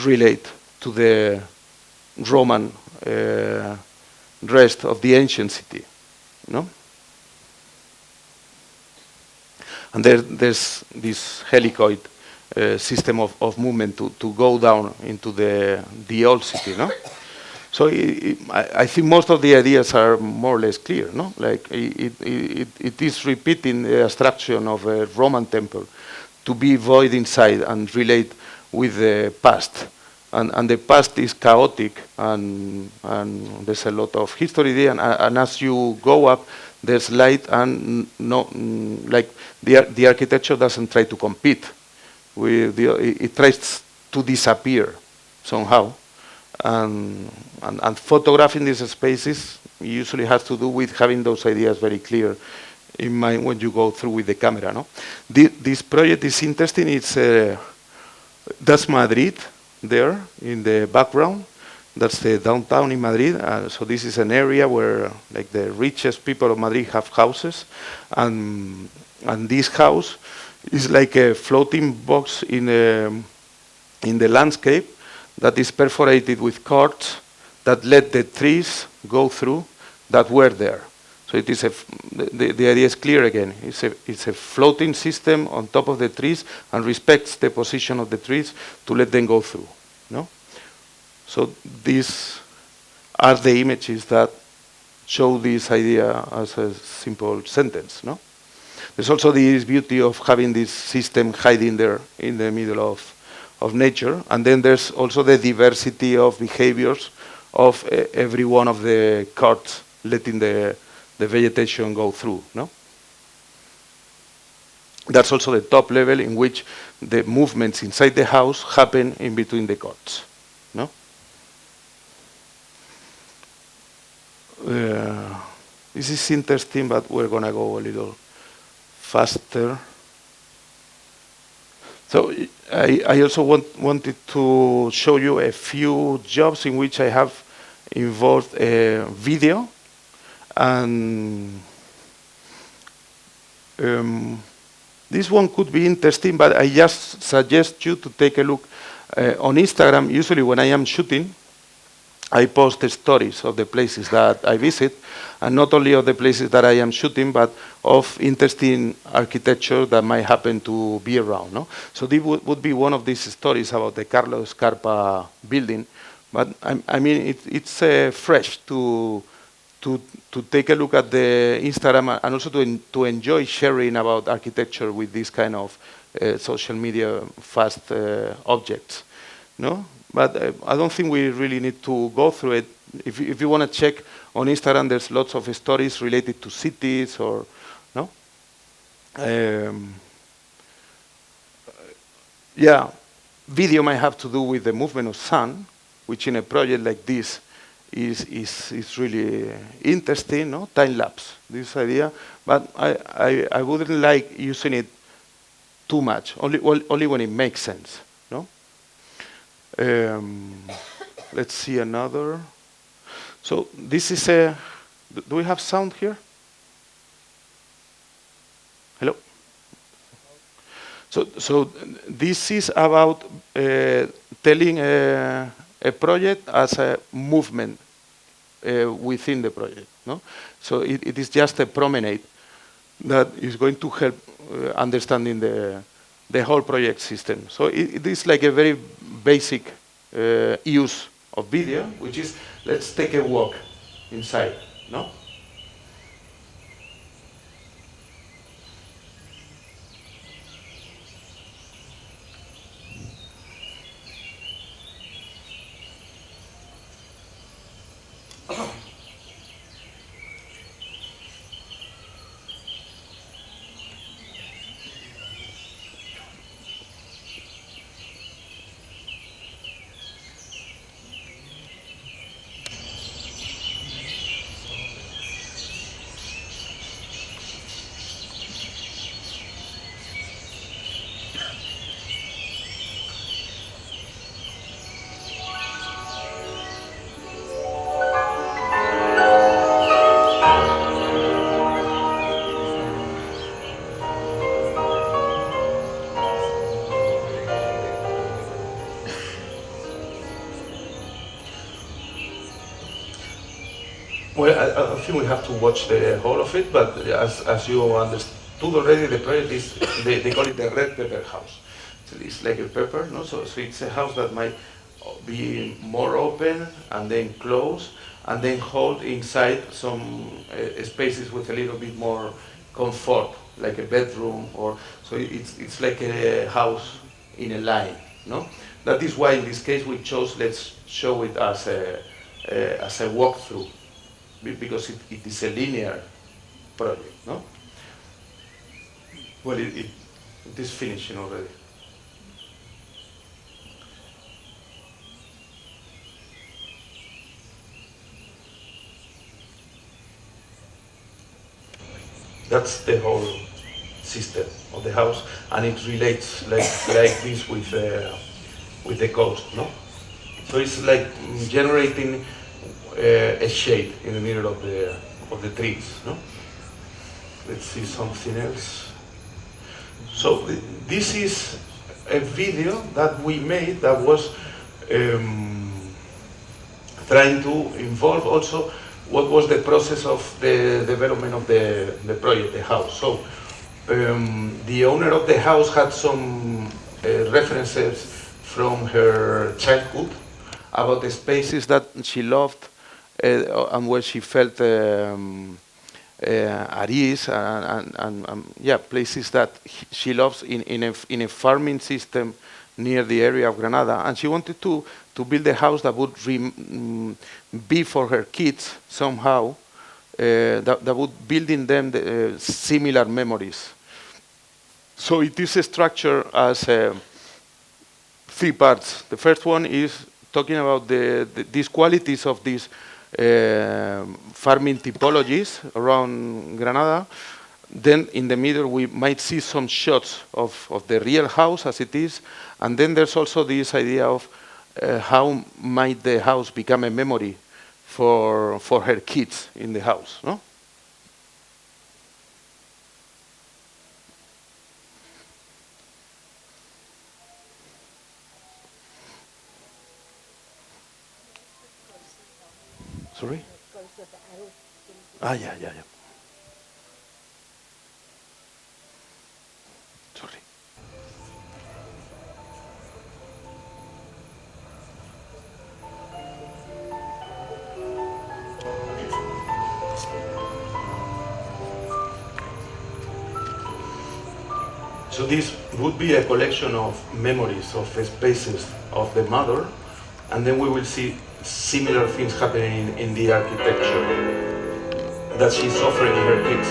relate to the Roman rest of the ancient city, no? And there's this helicoid system of movement to go down into the old city, no? So I think most of the ideas are more or less clear, no? Like it is repeating the abstraction of a Roman temple to be void inside and relate with the past. And the past is chaotic, and there's a lot of history there. And as you go up, there's light, and like the architecture doesn't try to compete with it tries to disappear somehow. And photographing these spaces usually has to do with having those ideas very clear in mind when you go through with the camera, no? This project is interesting. It's that's Madrid there in the background. That's the downtown in Madrid. So this is an area where like the richest people of Madrid have houses, and this house is like a floating box in the landscape that is perforated with cords that let the trees go through that were there. So it is the idea is clear again. It's a floating system on top of the trees and respects the position of the trees to let them go through, no? So these are the images that show this idea as a simple sentence, no? There's also this beauty of having this system hiding there in the middle of nature. And then there's also the diversity of behaviors of every one of the carts letting the vegetation go through, no? That's also the top level in which the movements inside the house happen in between the carts, no? This is interesting, but we're gonna go a little faster. So I also wanted to show you a few jobs in which I have involved video, and this one could be interesting, but I just suggest you to take a look on Instagram. Usually when I am shooting, I post stories of the places that I visit, and not only of the places that I am shooting, but of interesting architecture that might happen to be around, no? So this would be one of these stories about the Carlos Carpa building, but I mean it's fresh to take a look at the Instagram, and also to enjoy sharing about architecture with this kind of social media fast objects, no? But I don't think we really need to go through it. If you want to check on Instagram, there's lots of stories related to cities, or no. Yeah, video might have to do with the movement of sun, which in a project like this is really interesting, no? Time lapse, this idea, but I wouldn't like using it too much. Only when it makes sense, no? Let's see another. So this is a. Do we have sound here? Hello. So this is about telling a project as a movement within the project, no? So it is just a promenade that is going to help understanding the whole project system. So it is like a very basic use of video, which is, let's take a walk inside, no? Well, I think we have to watch the whole of it, but as you understood already, the project is, they call it the red pepper house. So it's like a pepper, no? So it's a house that might be more open and then close, and then hold inside some spaces with a little bit more comfort, like a bedroom, or so it's like a house in a line, no? That is why in this case we chose, let's show it as a walkthrough, because it is a linear project, no? Well, it is finishing already. That's the whole system of the house, and it relates like this with the coast, no? So it's like generating a shade in the middle of the trees, no? Let's see something else. So this is a video that we made that was trying to involve also what was the process of the development of the project, the house. So the owner of the house had some references from her childhood about the spaces that she loved and where she felt at ease, and yeah, places that she loves in a farming system near the area of Granada, and she wanted to build a house that would be for her kids somehow, that would build in them similar memories. So it is structured as three parts. The first one is talking about these qualities of these farming typologies around Granada. Then in the middle we might see some shots of the real house as it is, and then there's also this idea of how might the house become a memory for her kids in the house, no? Sorry? Ah, yeah. Sorry. So this would be a collection of memories of spaces of the mother, and then we will see similar things happening in the architecture that she's offering her kids.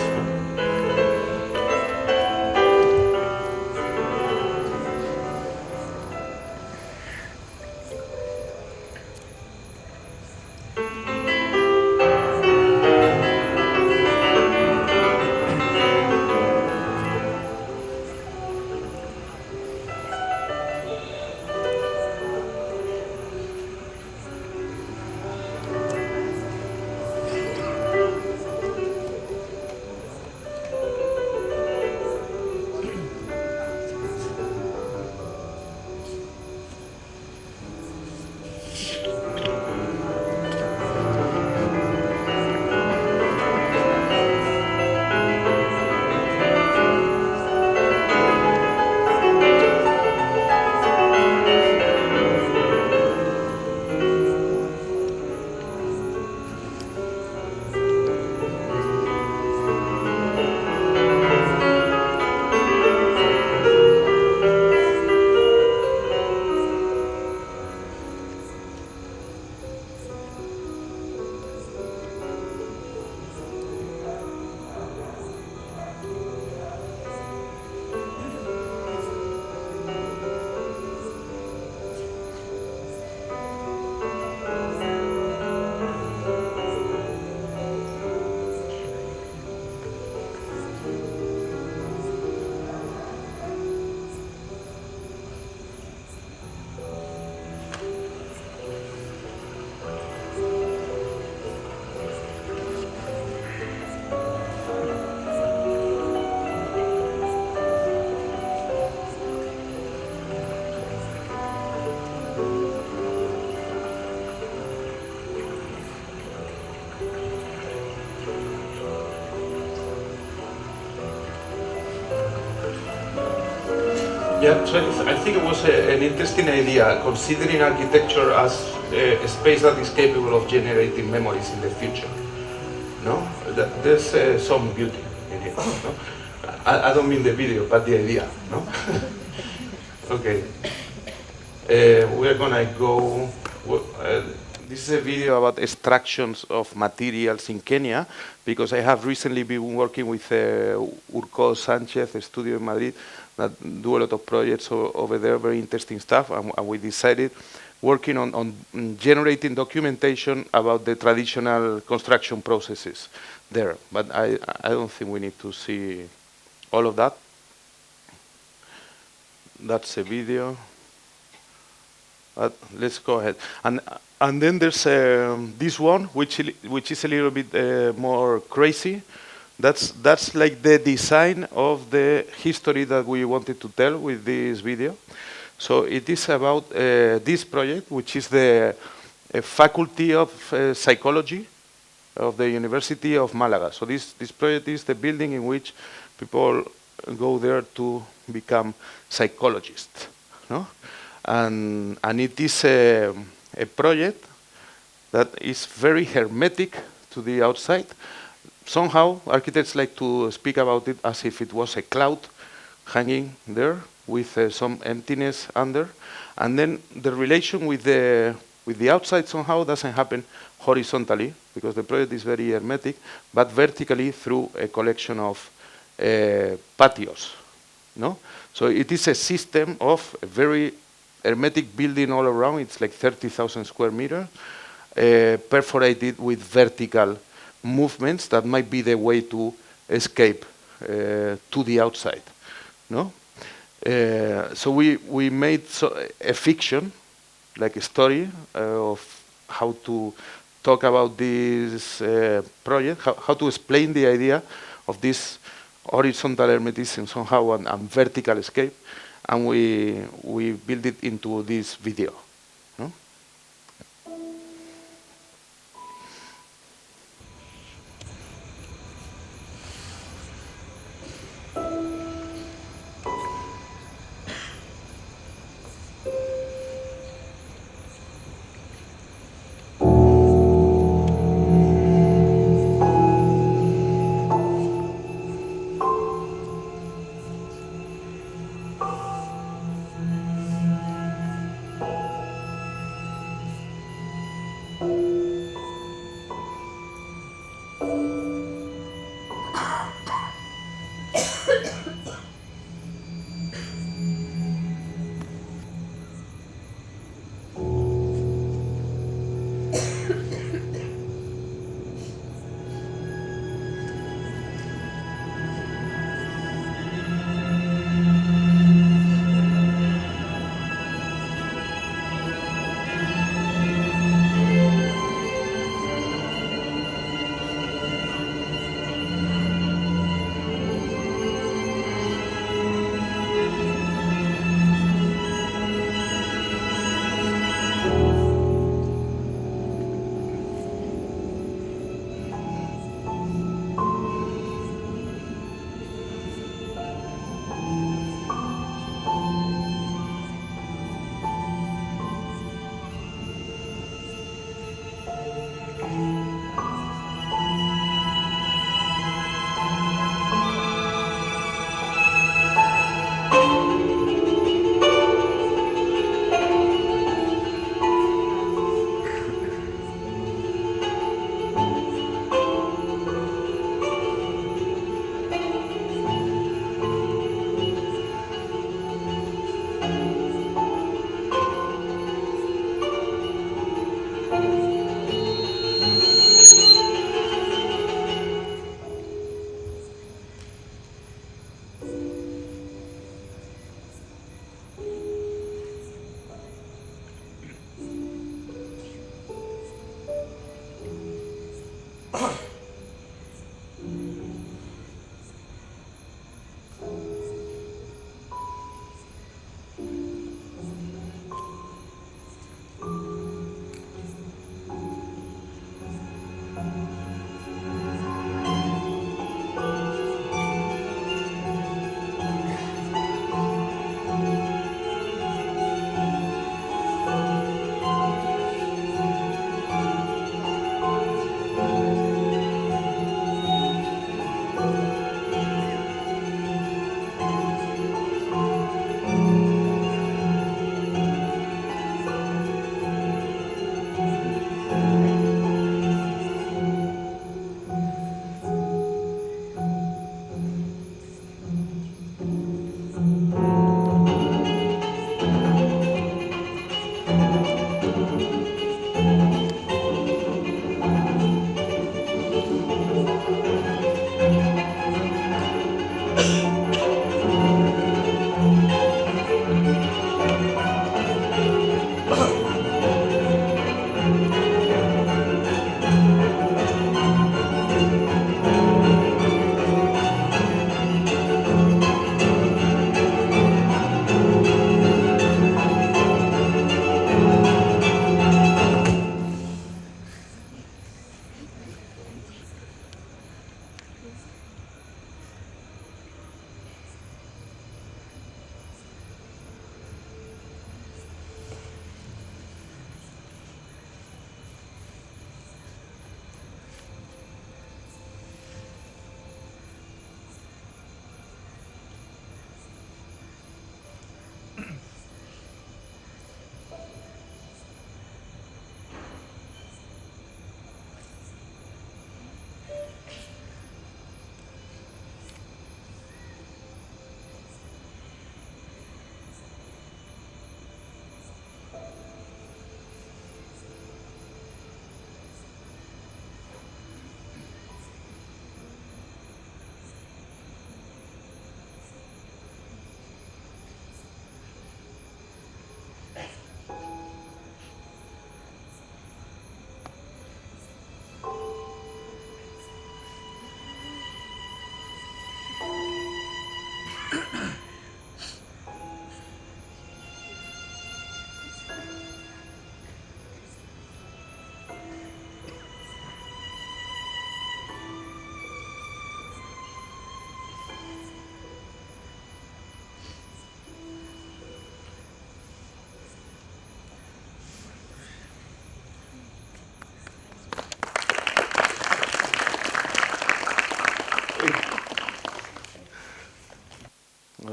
Yeah, so I think it was an interesting idea, considering architecture as a space that is capable of generating memories in the future. No, there's some beauty in it. No? I don't mean the video, but the idea. No. Okay. We're gonna go. This is a video about extractions of materials in Kenya, because I have recently been working with Urco Sanchez, a studio in Madrid, that do a lot of projects over there, very interesting stuff, and we decided working on generating documentation about the traditional construction processes there. But I don't think we need to see all of that. That's a video. Let's go ahead. And then there's this one, which is a little bit more crazy. That's like the design of the history that we wanted to tell with this video. So it is about this project, which is the Faculty of Psychology of the University of Malaga. So this project is the building in which people go there to become psychologists, no? And it is a project that is very hermetic to the outside. Somehow, architects like to speak about it as if it was a cloud hanging there with some emptiness under. And then the relation with the outside somehow doesn't happen horizontally, because the project is very hermetic, but vertically through a collection of patios. No? So it is a system of a very hermetic building all around. It's like 30,000 square meters, perforated with vertical movements that might be the way to escape to the outside. No? So we made a fiction, like a story of how to talk about this project, how to explain the idea of this horizontal hermetism somehow and vertical escape, and we build it into this video. No?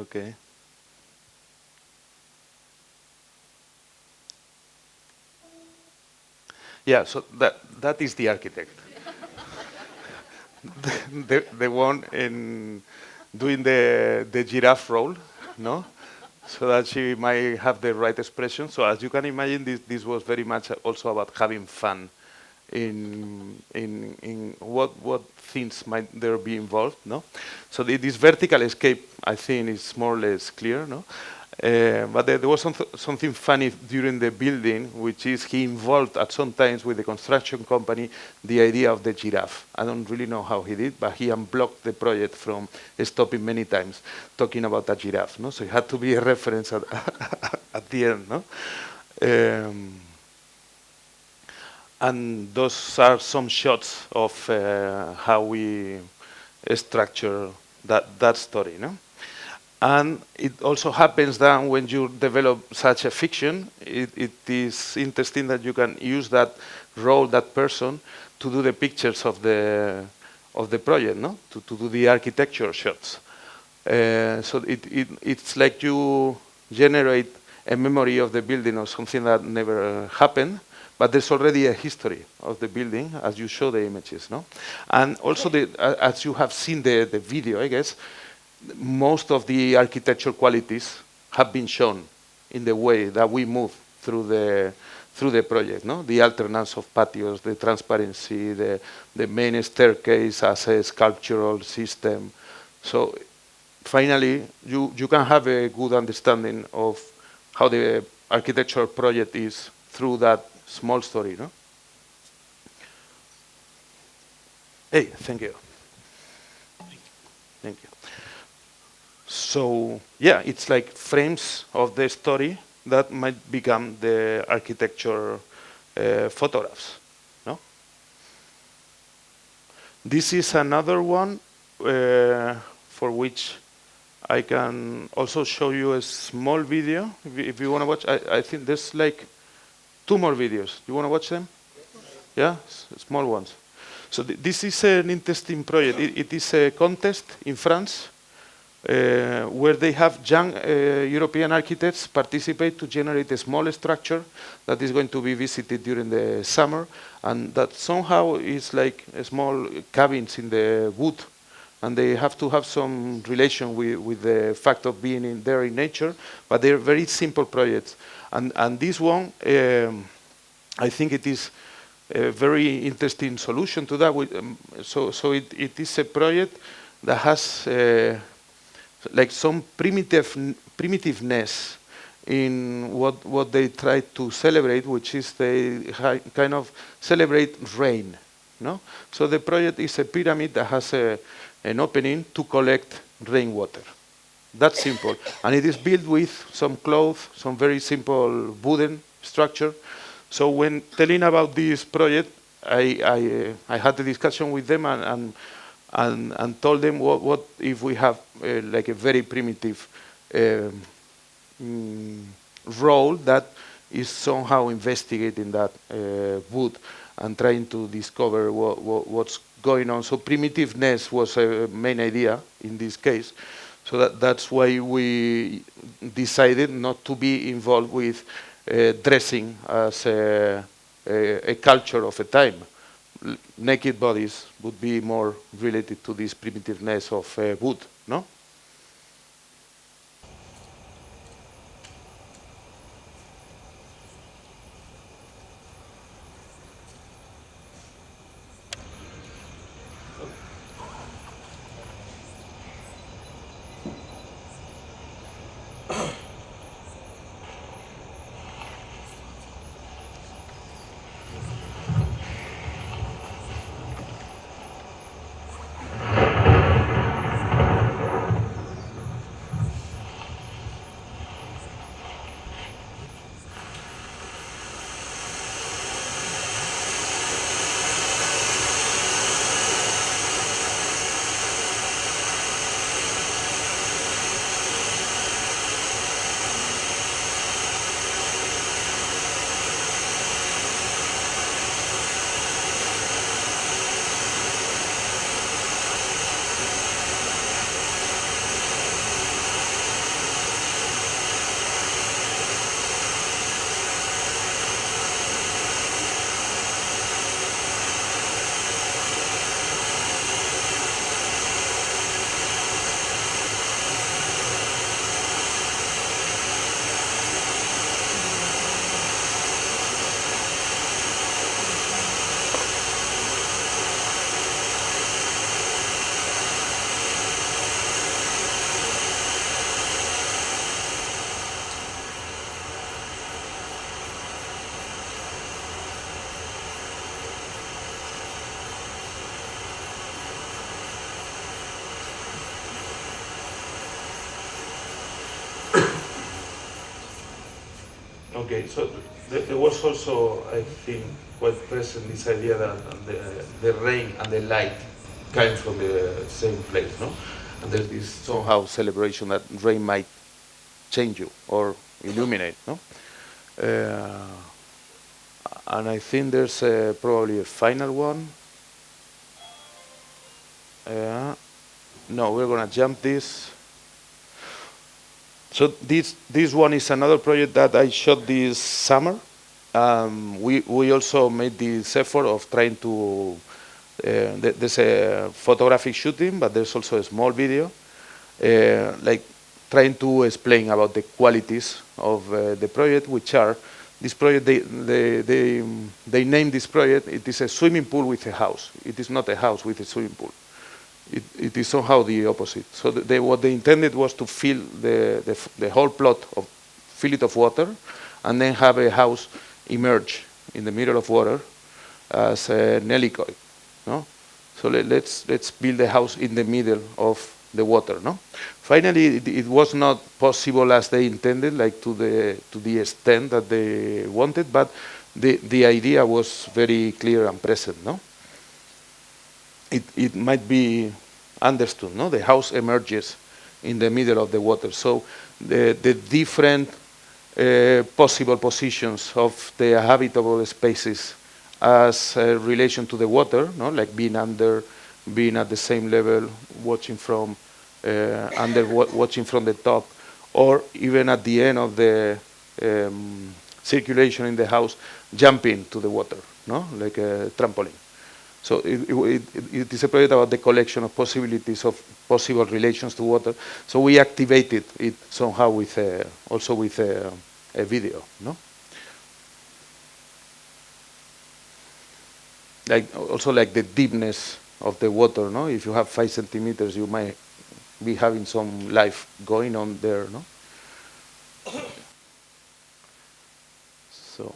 Okay. Yeah, so that is the architect. The one in doing the giraffe role, no? So that she might have the right expression. So as you can imagine, this was very much also about having fun in what things might there be involved, no? So this vertical escape, I think, is more or less clear, no? But there was something funny during the building, which is he involved at some times with the construction company the idea of the giraffe. I don't really know how he did, but he unblocked the project from stopping many times talking about a giraffe. No? So it had to be a reference at the end. No? And those are some shots of how we structure that story. No? And it also happens that when you develop such a fiction, it is interesting that you can use that role, that person, to do the pictures of the project, no? To do the architecture shots. So it's like you generate a memory of the building or something that never happened, but there's already a history of the building as you show the images, no? And also, as you have seen the video, I guess, most of the architectural qualities have been shown in the way that we move through the project. No, the alternance of patios, the transparency, the main staircase as a sculptural system. So finally, you can have a good understanding of how the architectural project is through that small story. No. Hey, thank you. Thank you. So yeah, it's like frames of the story that might become the architecture photographs. No? This is another one for which I can also show you a small video if you want to watch. I think there's like 2 more videos. You want to watch them? Yeah, small ones. So this is an interesting project. It is a contest in France. Where they have young European architects participate to generate a small structure that is going to be visited during the summer, and that somehow is like a small cabins in the wood, and they have to have some relation with the fact of being there in nature, but they're very simple projects. And this one, I think it is a very interesting solution to that. So it is a project that has like some primitiveness in what they try to celebrate, which is they kind of celebrate rain. No? So the project is a pyramid that has an opening to collect rainwater. That's simple. And it is built with some cloth, some very simple wooden structure. So when telling about this project, I had a discussion with them and told them what if we have like a very primitive role that is somehow investigating that wood and trying to discover what's going on. So primitiveness was a main idea in this case. So that's why we decided not to be involved with dressing as a culture of a time. Naked bodies would be more related to this primitiveness of wood, no? Okay, so there was also, I think, quite present this idea that the rain and the light came from the same place, no? And there's this somehow celebration that rain might change you or illuminate, no? Uh, and I think there's probably a final one. No, we're gonna jump this. So this one is another project that I shot this summer. We also made this effort of trying to. There's a photographic shooting, but there's also a small video, like trying to explain about the qualities of the project, which are this project. They named this project. It is a swimming pool with a house. It is not a house with a swimming pool. It is somehow the opposite. So what they intended was to fill the whole plot of fill it of water, and then have a house emerge in the middle of water as a helicoid. No, so let's build a house in the middle of the water. No, finally it was not possible as they intended, like to the extent that they wanted, but the idea was very clear and present. No. It might be understood, no? The house emerges in the middle of the water. So the different possible positions of the habitable spaces as a relation to the water, no? Like being under, being at the same level, watching from watching from the top, or even at the end of the circulation in the house, jumping to the water, no? Like a trampoline. So it is a project about the collection of possibilities of possible relations to water. So we activated it somehow with also with a video, no? Like also like the deepness of the water, no? If you have 5 centimeters, you might be having some life going on there, no? So.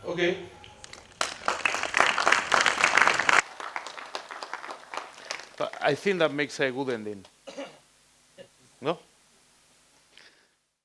Okay. But I think that makes a good ending. No?